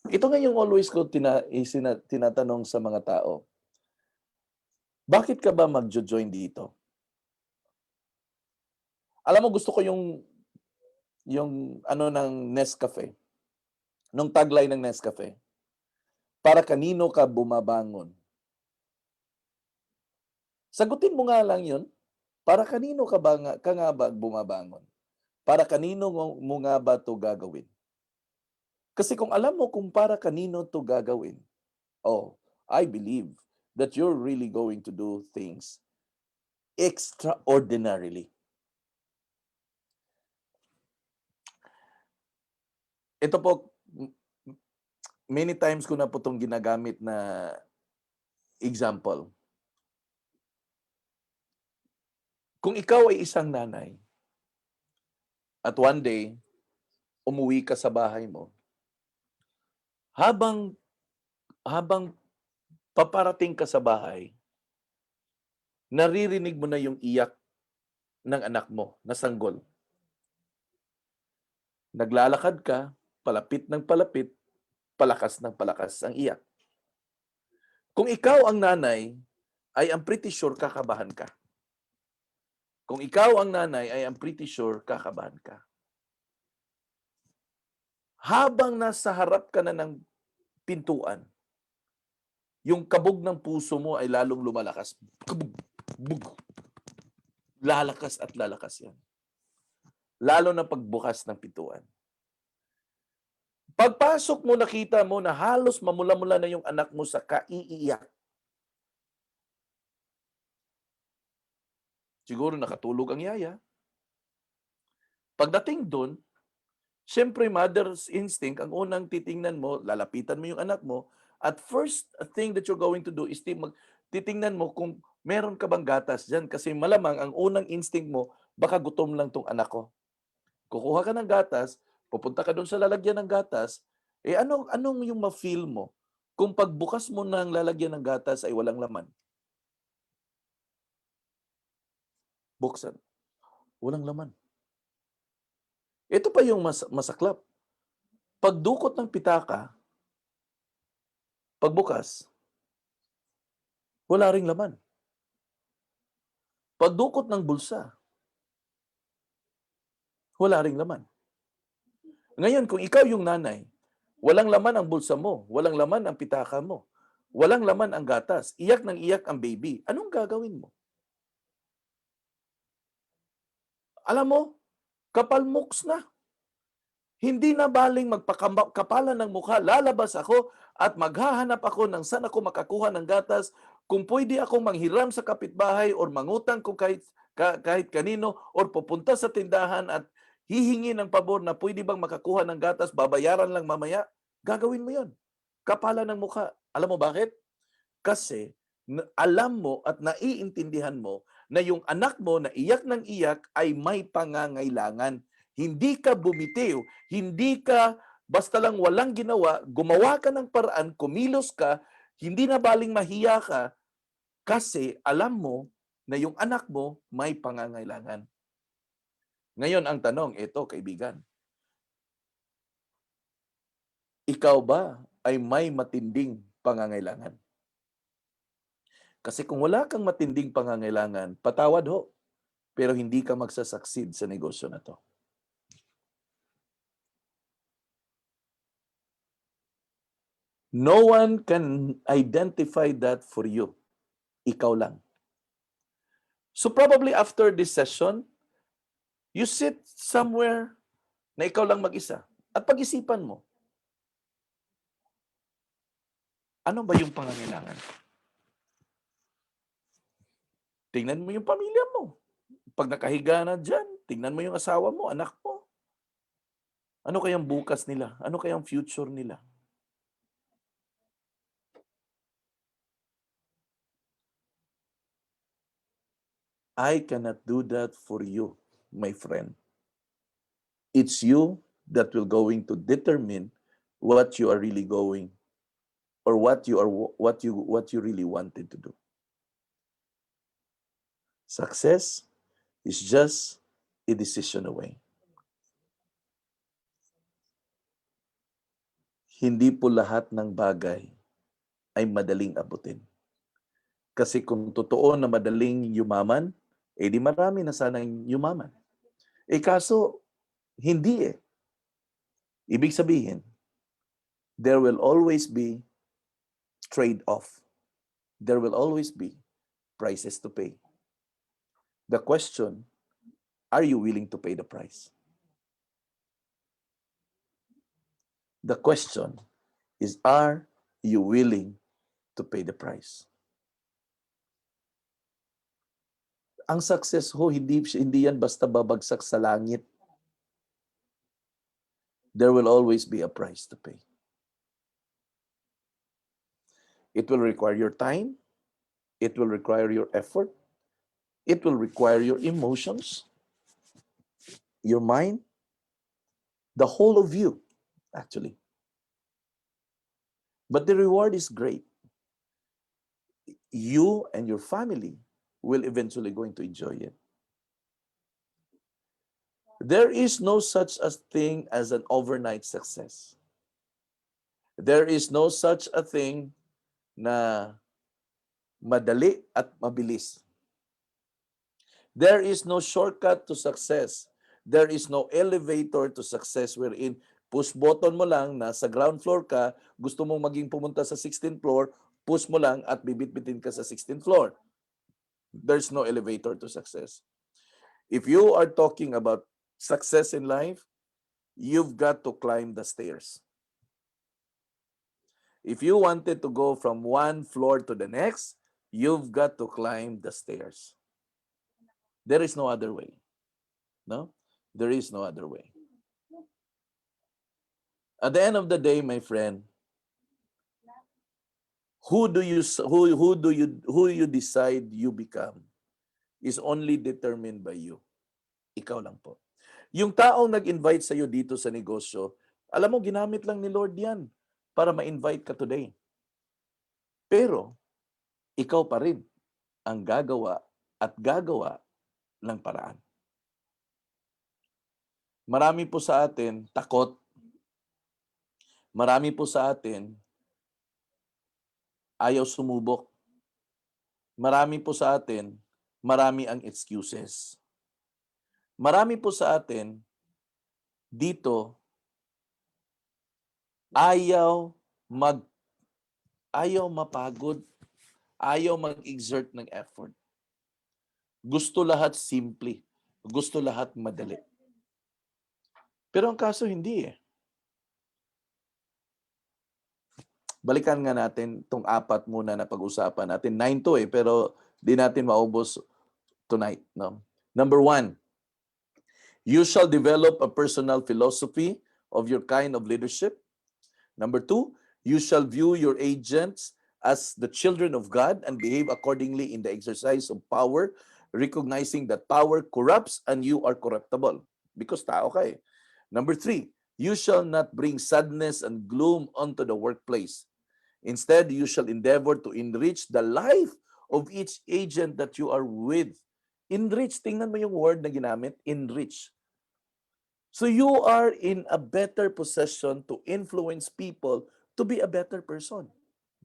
Ito nga yung always ko tinatanong sa mga tao. Bakit ka ba magjo-join dito? Alam mo, gusto ko yung ano ng Nescafe. Nung tagline ng Nescafe. Para kanino ka bumabangon? Sagutin mo nga lang yun. Para kanino ka nga ba bumabangon? Para kanino mo nga ba to gagawin? Kasi kung alam mo kung para kanino to gagawin, oh, I believe that you're really going to do things extraordinarily. Ito po, many times ko na po itong ginagamit na example. Kung ikaw ay isang nanay, at one day, umuwi ka sa bahay mo, habang paparating ka sa bahay, naririnig mo na yung iyak ng anak mo na sanggol. Naglalakad ka, palapit ng palapit, palakas ng palakas ang iyak. Kung ikaw ang nanay, ay I'm pretty sure kakabahan ka. Kung ikaw ang nanay, ay I'm pretty sure kakabahan ka. Habang nasa harap ka na ng pintuan, yung kabog ng puso mo ay lalong lumalakas. Kabog, bug. Lalakas at lalakas yan. Lalo na pagbukas ng pintuan. Pagpasok mo, nakita mo na halos mamula-mula na yung anak mo sa kaiiyak. Siguro nakatulog ang yaya. Pagdating doon, siyempre mother's instinct, ang unang titingnan mo, lalapitan mo yung anak mo, at first thing that you're going to do is titingnan mo kung meron ka bang gatas dyan. Kasi malamang ang unang instinct mo, baka gutom lang tong anak ko. Kukuha ka ng gatas, pupunta ka doon sa lalagyan ng gatas, anong yung ma-feel mo? Kung pagbukas mo ng lalagyan ng gatas ay walang laman. Buksan. Walang laman. Ito pa yung masaklap. Pagdukot ng pitaka, pagbukas, wala ring laman. Pagdukot ng bulsa, wala ring laman. Ngayon, kung ikaw yung nanay, walang laman ang bulsa mo, walang laman ang pitaka mo, walang laman ang gatas, iyak ng iyak ang baby, anong gagawin mo? Alam mo, kapalmoks na. Hindi na baling magpakapalan ng mukha, lalabas ako at maghahanap ako ng saan ako makakuha ng gatas. Kung pwede akong manghiram sa kapitbahay or mangutang kung kahit kanino or pupunta sa tindahan at hihingi ng pabor na pwede bang makakuha ng gatas, babayaran lang mamaya, gagawin mo yon. Kapalan ng mukha. Alam mo bakit? Kasi alam mo at naiintindihan mo na yung anak mo na iyak ng iyak ay may pangangailangan. Hindi ka bumitiw, hindi ka basta lang walang ginawa, gumawa ka ng paraan, kumilos ka, hindi na baling mahiya ka kasi alam mo na yung anak mo may pangangailangan. Ngayon ang tanong, ito kaibigan, ikaw ba ay may matinding pangangailangan? Kasi kung wala kang matinding pangangailangan, patawad ho, pero hindi ka magsasucceed sa negosyo na to. No one can identify that for you. Ikaw lang. So probably after this session, you sit somewhere na ikaw lang mag-isa. At pag-isipan mo, ano ba yung pangangailangan? Tingnan mo yung pamilya mo. Pag nakahiga na dyan, tingnan mo yung asawa mo, anak mo. Ano kayang bukas nila? Ano kayang future nila? I cannot do that for you, my friend. It's you that will going to determine what you are really going or what you really wanted to do. Success is just a decision away. Hindi po lahat ng bagay ay madaling abutin. Kasi kung totoo na madaling yumaman, di marami na sanang yumaman. Kaso, hindi eh. Ibig sabihin, there will always be trade-off. There will always be prices to pay. The question, are you willing to pay the price? The question is, are you willing to pay the price? Ang success ho, hindi yan basta babagsak sa langit. There will always be a price to pay. It will require your time. It will require your effort. It will require your emotions, your mind, the whole of you, actually. But the reward is great. You and your family will eventually going to enjoy it. There is no such a thing as an overnight success. There is no such a thing na madali at mabilis. There is no shortcut to success. There is no elevator to success wherein push button mo lang, nasa ground floor ka, gusto mong maging pumunta sa 16th floor, push mo lang at bibit-bitin ka sa 16th floor. There's no elevator to success. If you are talking about success in life, you've got to climb the stairs. If you wanted to go from one floor to the next, you've got to climb the stairs. There is no other way. No? There is no other way. At the end of the day, my friend, who you decide you become is only determined by you. Ikaw lang po. Yung taong nag-invite sa iyo dito sa negosyo, alam mo, ginamit lang ni Lord yan para ma-invite ka today. Pero, ikaw pa rin ang gagawa at gagawa ng paraan. Marami po sa atin takot. Marami po sa atin ayaw sumubok. Marami po sa atin, marami ang excuses. Marami po sa atin dito ayaw mapagod, ayaw mag-exert ng effort. Gusto lahat simple, gusto lahat madali. Pero ang kaso hindi eh. Balikan nga natin itong apat muna na pag-usapan natin. 9 to pero di natin maubos tonight. No? Number 1, you shall develop a personal philosophy of your kind of leadership. Number 2, you shall view your agents as the children of God and behave accordingly in the exercise of power, recognizing that power corrupts and you are corruptible because tao ka eh. Number 3, you shall not bring sadness and gloom onto the workplace. Instead, you shall endeavor to enrich the life of each agent that you are with. Enrich, tingnan mo yung word na ginamit, enrich. So you are in a better position to influence people to be a better person.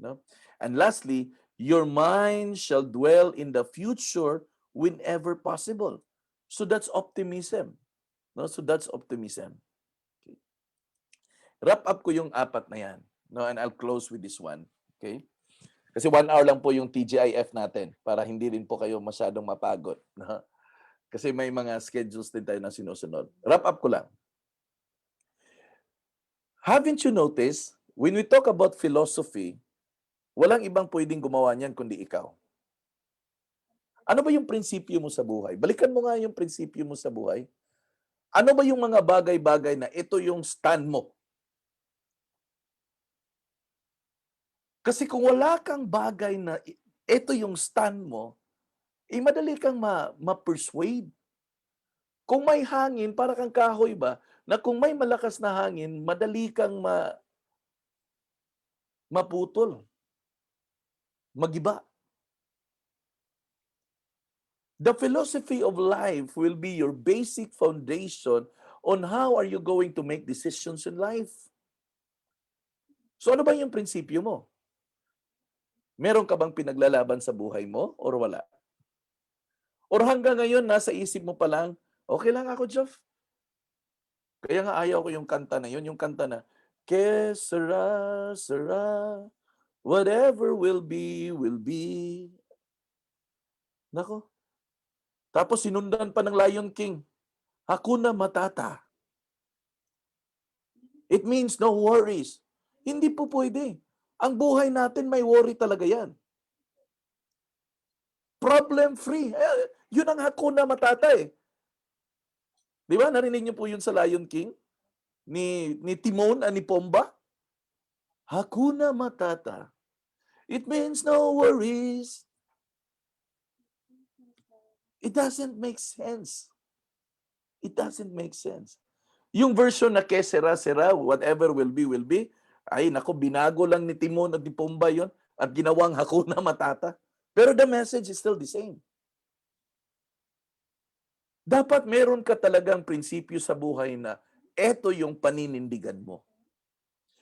No? And lastly, your mind shall dwell in the future whenever possible. So that's optimism. No? So that's optimism. Okay. Wrap up ko yung apat na yan. No, and I'll close with this one. Okay? Kasi 1 hour lang po yung TGIF natin para hindi rin po kayo masyadong mapagod. No? Kasi may mga schedules din tayo na sinusunod. Wrap up ko lang. Haven't you noticed, when we talk about philosophy, walang ibang pwedeng gumawa niyan kundi ikaw. Ano ba yung prinsipyo mo sa buhay? Balikan mo nga yung prinsipyo mo sa buhay. Ano ba yung mga bagay-bagay na ito yung stand mo? Kasi kung wala kang bagay na ito yung stand mo, madali kang ma-persuade. Kung may hangin, para kang kahoy ba, na kung may malakas na hangin, madali kang maputol, magiba. The philosophy of life will be your basic foundation on how are you going to make decisions in life. So ano ba yung prinsipyo mo? Meron ka bang pinaglalaban sa buhay mo or wala? Or hanggang ngayon, nasa isip mo pa lang, okay lang ako, Jeff. Kaya nga ayaw ko yung kanta na yun, yung kanta na, Que sera, sera, whatever will be, will be. Nako. Tapos sinundan pa ng Lion King, Hakuna Matata. It means no worries. Hindi po pwede. Ang buhay natin may worry talaga yan. Problem-free. Yun ang Hakuna Matata eh. Di ba? Narinig niyo po yun sa Lion King? Ni Timon ni Pomba? Hakuna Matata. It means no worries. It doesn't make sense. It doesn't make sense. Yung version na que sera, sera, whatever will be, ay nako, binago lang ni Timon at ni Pumba yon at ginawang Hakuna Matata. Pero the message is still the same. Dapat meron ka talagang prinsipyo sa buhay na eto yung paninindigan mo.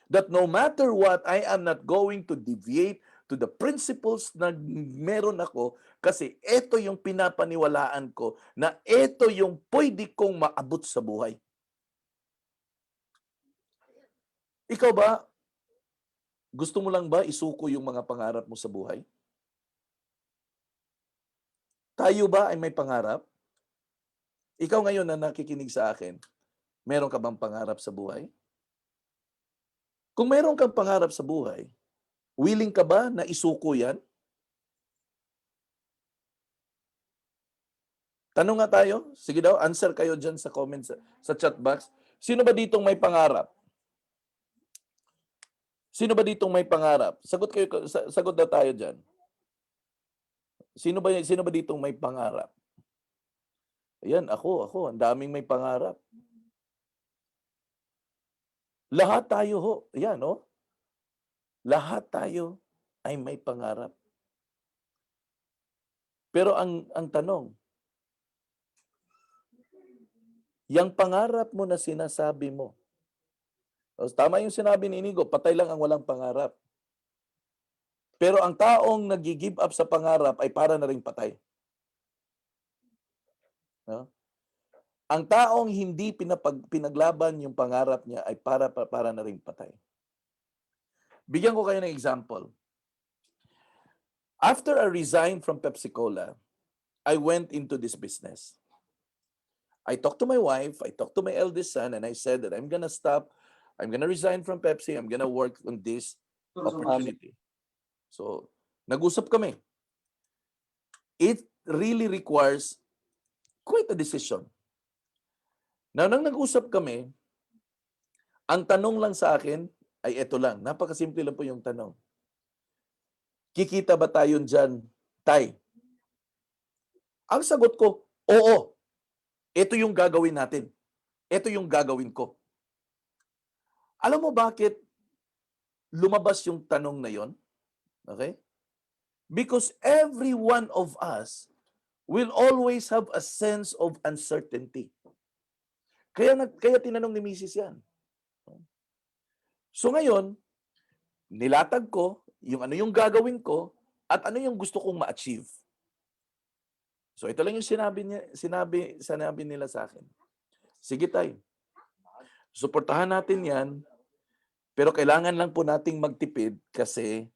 That no matter what, I am not going to deviate to the principles na meron ako kasi eto yung pinapaniwalaan ko na eto yung pwede kong maabot sa buhay. Ikaw ba, gusto mo lang ba isuko yung mga pangarap mo sa buhay? Tayo ba ay may pangarap? Ikaw ngayon na nakikinig sa akin, meron ka bang pangarap sa buhay? Kung meron kang pangarap sa buhay, willing ka ba na isuko yan? Tanong nga tayo. Sige daw, answer kayo dyan sa comments, sa chat box. Sino ba ditong may pangarap? Sino ba ditong may pangarap? Sagot kayo, sagot na tayo dyan. Sino ba ditong may pangarap? Ayan, ako, ang daming may pangarap. Lahat tayo ho. Ayan, oh. Lahat tayo ay may pangarap. Pero ang tanong, yung pangarap mo na sinasabi mo, tama yung sinabi ni Inigo, patay lang ang walang pangarap. Pero ang taong nag-give up sa pangarap ay para na ring patay. No? Ang taong hindi pinaglaban yung pangarap niya ay para na ring patay. Bigyan ko kayo ng example. After I resigned from Pepsi Cola, I went into this business. I talked to my wife, I talked to my eldest son, and I said that I'm gonna resign from Pepsi, I'm gonna work on this opportunity. So, nag-usap kami. It really requires quite a decision. Now, nang nag-usap kami, ang tanong lang sa akin ay ito lang. Napakasimple lang po yung tanong. Kikita ba tayo dyan, Tay? Ang sagot ko, oo. Ito yung gagawin natin. Ito yung gagawin ko. Alam mo bakit lumabas yung tanong na yon? Okay? Because every one of us will always have a sense of uncertainty. Kaya tinanong ni Mrs. yan. So ngayon, nilatag ko yung ano yung gagawin ko at ano yung gusto kong ma-achieve. So ito lang yung sinabi nila sa akin. Sige tay, suportahan natin yan Pero kailangan lang po nating magtipid kasi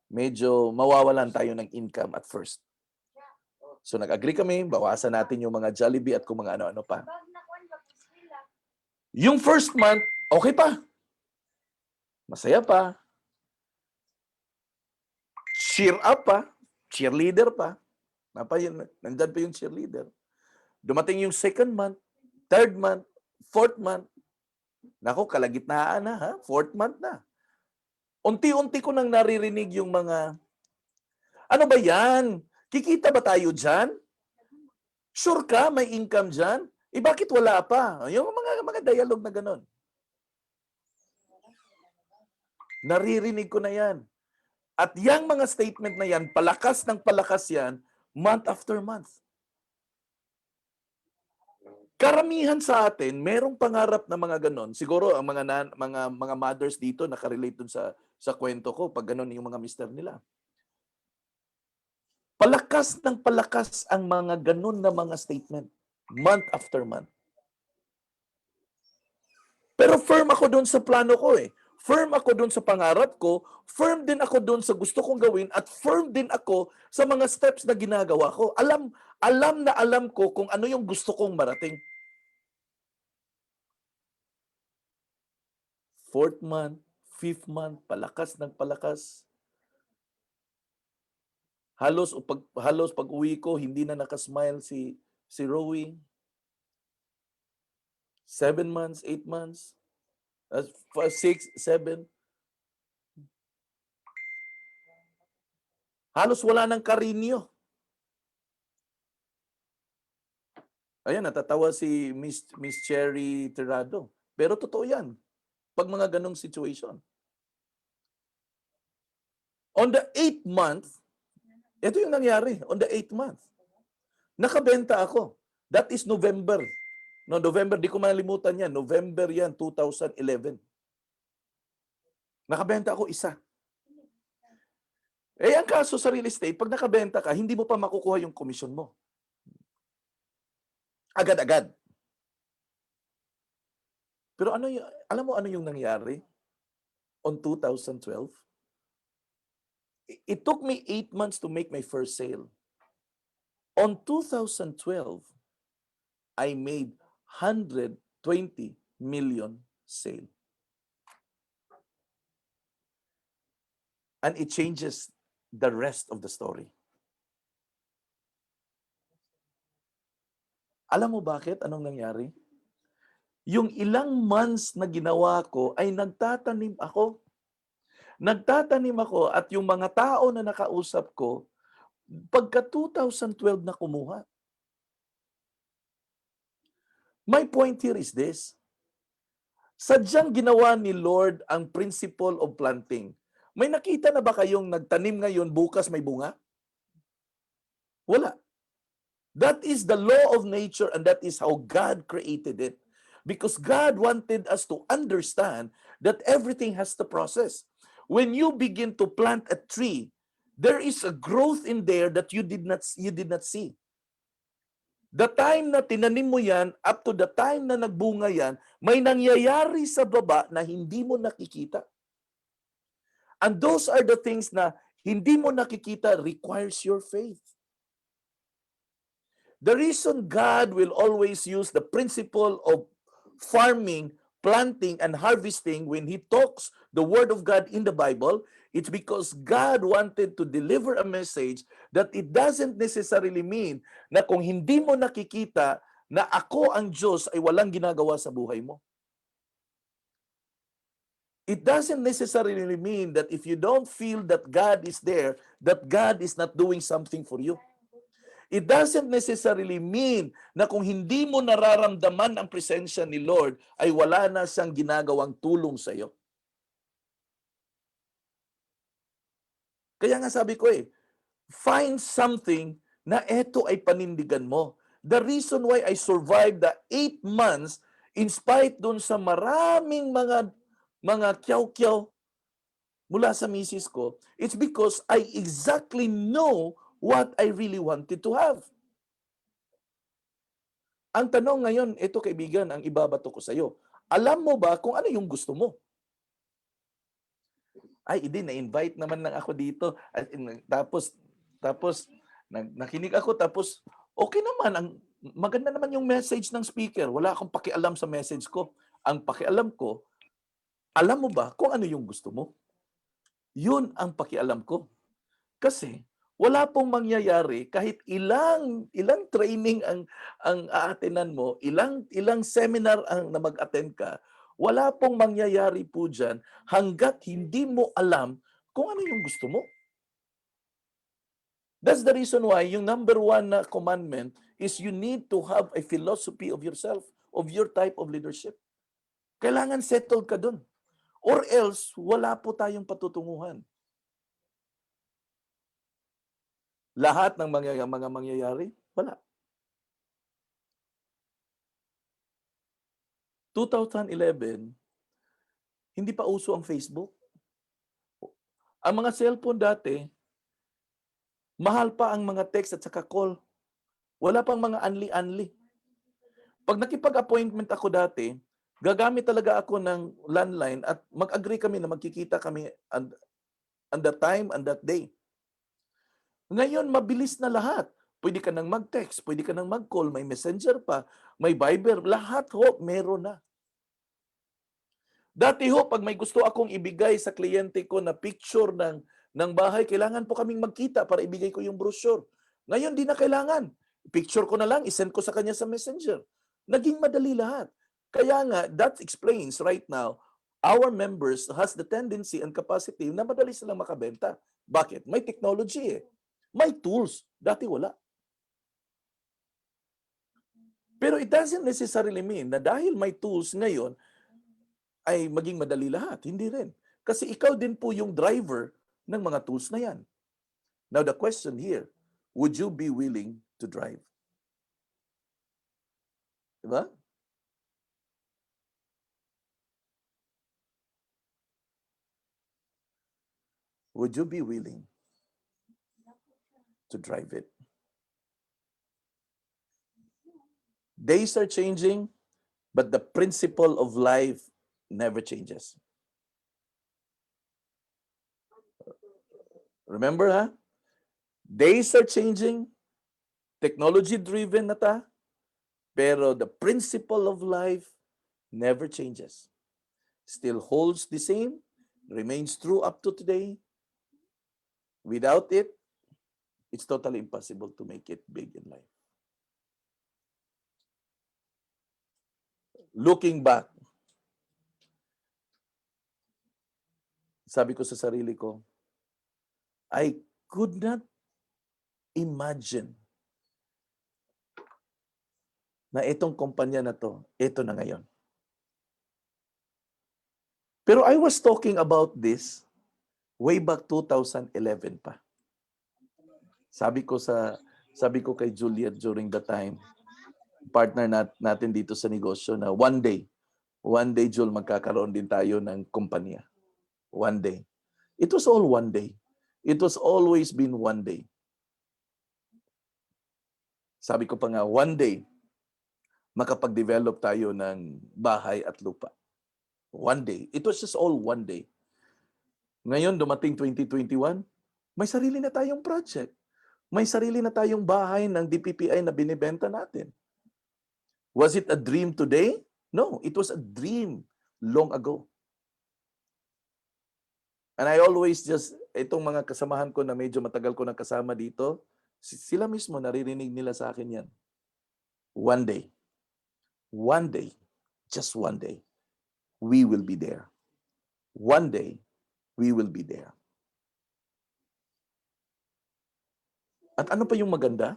medyo mawawalan tayo ng income at first. So nag-agree kami, bawasan natin yung mga Jollibee at kung mga ano-ano pa. Yung first month, okay pa. Masaya pa. Cheer up pa. Cheerleader pa. Nandyan pa yung cheerleader. Dumating yung second month, third month, fourth month. Nako, kalagitnaan na ha. Fourth month na. Unti-unti ko nang naririnig yung mga, ano ba yan? Kikita ba tayo dyan? Sure ka may income dyan? Bakit wala pa? Yung mga dialogue na ganon. Naririnig ko na yan. At yung mga statement na yan, palakas ng palakas yan, month after month. Karamihan sa atin, merong pangarap na mga ganon. Siguro ang mga mothers dito nakarelate dun sa kwento ko pag ganon yung mga mister nila. Palakas ng palakas ang mga ganon na mga statement, month after month. Pero firm ako doon sa plano ko eh. Firm ako doon sa pangarap ko, firm din ako doon sa gusto kong gawin, at firm din ako sa mga steps na ginagawa ko. Alam ko kung ano yung gusto kong marating. Fourth month, fifth month, palakas ng palakas. Halos pag uwi ko, hindi na nakasmile si Rowie. 7 months, 8 months, 6, 7. Halos wala ng karinyo. Ayan, natatawa si Miss Cherry Tirado. Pero totoo yan. Pag mga ganong situation. On the 8th month, ito yung nangyari. On the 8th month, nakabenta ako. That is November. No, November, di ko malimutan yan. November yan, 2011. Nakabenta ako isa. Ang kaso sa real estate, pag nakabenta ka, hindi mo pa makukuha yung komisyon mo. Agad-agad. Pero alam mo ano yung nangyari on 2012? It took me 8 months to make my first sale. On 2012, I made 120 million sale. And it changes the rest of the story. Alam mo bakit? Anong nangyari? Yung ilang months na ginawa ko ay nagtatanim ako. Nagtatanim ako at yung mga tao na nakausap ko, pagka 2012 na kumuha. My point here is this. Sadyang ginawa ni Lord ang principle of planting. May nakita na ba kayong nagtanim ngayon, bukas may bunga? Wala. That is the law of nature and that is how God created it. Because God wanted us to understand that everything has the process. When you begin to plant a tree, there is a growth in there that you did not see. The time na tinanim mo yan, up to the time na nagbunga yan, may nangyayari sa baba na hindi mo nakikita. And those are the things na hindi mo nakikita requires your faith. The reason God will always use the principle of farming, planting, and harvesting when He talks the Word of God in the Bible, it's because God wanted to deliver a message that it doesn't necessarily mean na kung hindi mo nakikita na ako ang Diyos ay walang ginagawa sa buhay mo. It doesn't necessarily mean that if you don't feel that God is there, that God is not doing something for you. It doesn't necessarily mean na kung hindi mo nararamdaman ang presensya ni Lord, ay wala na siyang ginagawang tulong sa iyo. Kaya nga sabi ko find something na eto ay panindigan mo. The reason why I survived the 8 months in spite dun sa maraming mga kyaw-kyaw mula sa misis ko, it's because I exactly know what I really wanted to have. Ang tanong ngayon, ito kaibigan, ang ibabato ko sa iyo. Alam mo ba kung ano yung gusto mo? Ay, hindi, na-invite naman lang ako dito. Tapos, nakinig ako, tapos, okay naman, maganda naman yung message ng speaker. Wala akong pakialam sa message ko. Ang pakialam ko, alam mo ba kung ano yung gusto mo? Yun ang pakialam ko. Kasi, wala pong mangyayari kahit ilang training ang aatenan mo, ilang seminar ang na mag-attend ka, wala pong mangyayari po diyan hangga't hindi mo alam kung ano yung gusto mo. That's the reason why yung number one na commandment is you need to have a philosophy of yourself, of your type of leadership. Kailangan settled ka dun. Or else, wala po tayong patutunguhan. Lahat ng mga mangyayari, wala. 2011, hindi pa uso ang Facebook. Ang mga cellphone dati, mahal pa ang mga text at saka call. Wala pang mga unli-unli. Pag nakipag-appointment ako dati, gagamit talaga ako ng landline at mag-agree kami na magkikita kami on that time, on that day. Ngayon, mabilis na lahat. Pwede ka nang mag-text, pwede ka nang mag-call, may messenger pa, may Viber, lahat ho, meron na. Dati ho, pag may gusto akong ibigay sa kliyente ko na picture ng bahay, kailangan po kaming magkita para ibigay ko yung brochure. Ngayon, di na kailangan. Picture ko na lang, isend ko sa kanya sa messenger. Naging madali lahat. Kaya nga, that explains right now, our members has the tendency and capacity na madali silang makabenta. Bakit? May technology eh. May tools. Dati wala. Pero it doesn't necessarily mean na dahil may tools ngayon, ay maging madali lahat. Hindi rin. Kasi ikaw din po yung driver ng mga tools na yan. Now the question here, would you be willing to drive? Diba? Would you be willing to drive it? Days are changing, but the principle of life never changes. Remember, ha? Days are changing, technology-driven na ta, pero the principle of life never changes. Still holds the same, remains true up to today. Without it, it's totally impossible to make it big in life. Looking back, sabi ko sa sarili ko, I could not imagine na itong kumpanya na to, ito na ngayon. Pero I was talking about this way back 2011 pa. Sabi ko kay Juliet during the time, partner natin dito sa negosyo na one day, Jul, magkakaroon din tayo ng kumpanya. One day. It was all one day. It was always been one day. Sabi ko pa nga, one day, makapag-develop tayo ng bahay at lupa. One day. It was just all one day. Ngayon, dumating 2021, may sarili na tayong project. May sarili na tayong bahay ng DPPI na binibenta natin. Was it a dream today? No, it was a dream long ago. And I always itong mga kasamahan ko na medyo matagal ko na kasama dito, sila mismo naririnig nila sa akin yan. One day, just one day, we will be there. One day, we will be there. At ano pa yung maganda?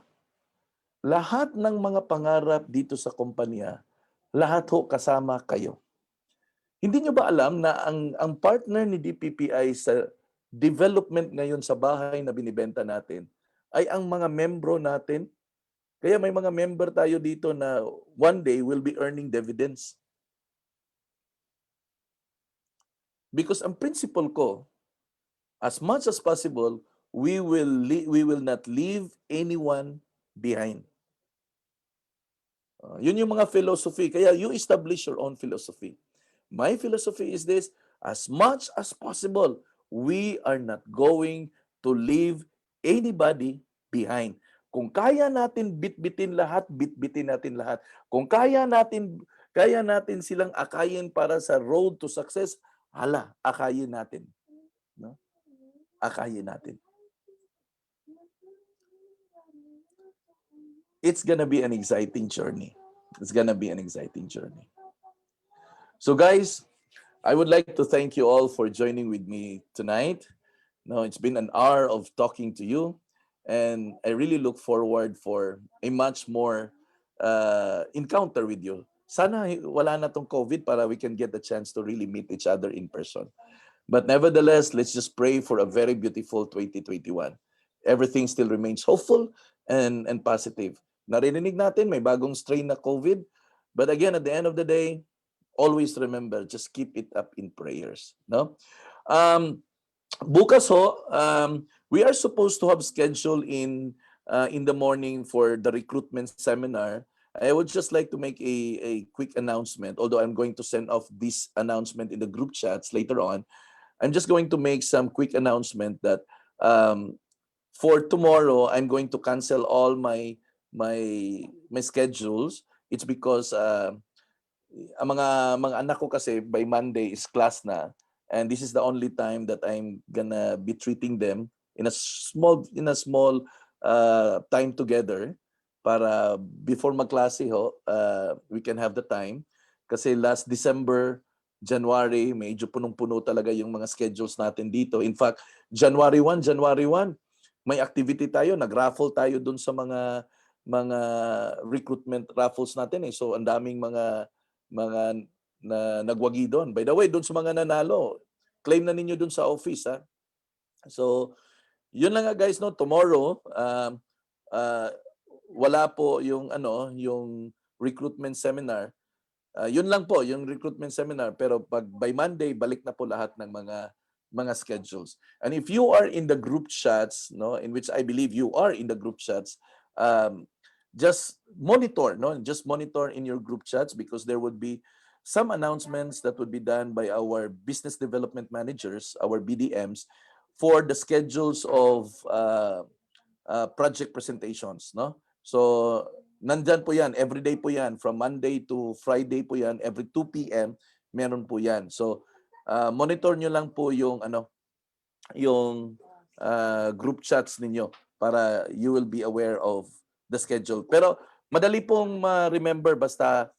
Lahat ng mga pangarap dito sa kumpanya, lahat ho kasama kayo. Hindi nyo ba alam na ang partner ni DPPI sa development ngayon sa bahay na binibenta natin ay ang mga membro natin? Kaya may mga member tayo dito na one day will be earning dividends. Because ang principle ko, as much as possible, we will not leave anyone behind. Yun yung mga philosophy. Kaya you establish your own philosophy. My philosophy is this, as much as possible, we are not going to leave anybody behind. Kung kaya natin bitbitin lahat, bitbitin natin lahat. Kung kaya natin silang akayin para sa road to success, hala, akayin natin, no? Akayin natin. It's gonna be an exciting journey. It's gonna be an exciting journey. So guys, I would like to thank you all for joining with me tonight. No, it's been an hour of talking to you, and I really look forward for a much more encounter with you. Sana wala na tong COVID para we can get the chance to really meet each other in person. But nevertheless, let's just pray for a very beautiful 2021. Everything still remains hopeful and positive. Narinig natin may bagong strain na COVID, but again, at the end of the day, always remember, just keep it up in prayers. No? Um, Bukas ho, we are supposed to have schedule in the morning for the recruitment seminar. I would just like to make a quick announcement, although I'm going to send off this announcement in the group chats later on. I'm just going to make some quick announcement that um, for tomorrow, I'm going to cancel all my my schedules. It's because ang mga anak ko kasi by Monday is class na, and this is the only time that I'm gonna be treating them in a small time together para before magklase ho, we can have the time kasi last December, January, medyo punong-puno talaga yung mga schedules natin dito. In fact, January 1 may activity tayo, nag-raffle tayo dun sa mga recruitment raffles natin eh. So ang daming mga na nagwagi doon. By the way, doon sa mga nanalo, claim na ninyo doon sa office ha. So, yun lang nga guys no, tomorrow uh, wala po yung yung recruitment seminar. Yun lang po, yung recruitment seminar. Pero pag by Monday, balik na po lahat ng mga schedules. And if you are in the group chats, no, in which I believe you are in the group chats, um, just monitor, no, just monitor in your group chats because there would be some announcements that would be done by our business development managers, our BDMs, for the schedules of project presentations, no? So, nandyan po yan, every day po yan, from Monday to Friday po yan, every 2 p.m. meron po yan. So, monitor nyo lang po yung group chats ninyo para you will be aware of the schedule. Pero madali pong ma-remember basta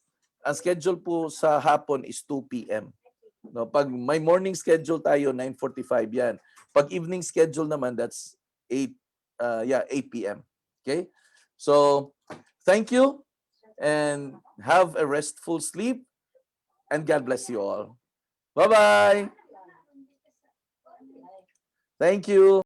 ang schedule po sa hapon is 2 p.m. No, pag may morning schedule tayo 9:45 yan. Pag evening schedule naman that's 8 p.m. Okay? So, thank you and have a restful sleep and God bless you all. Bye-bye. Thank you.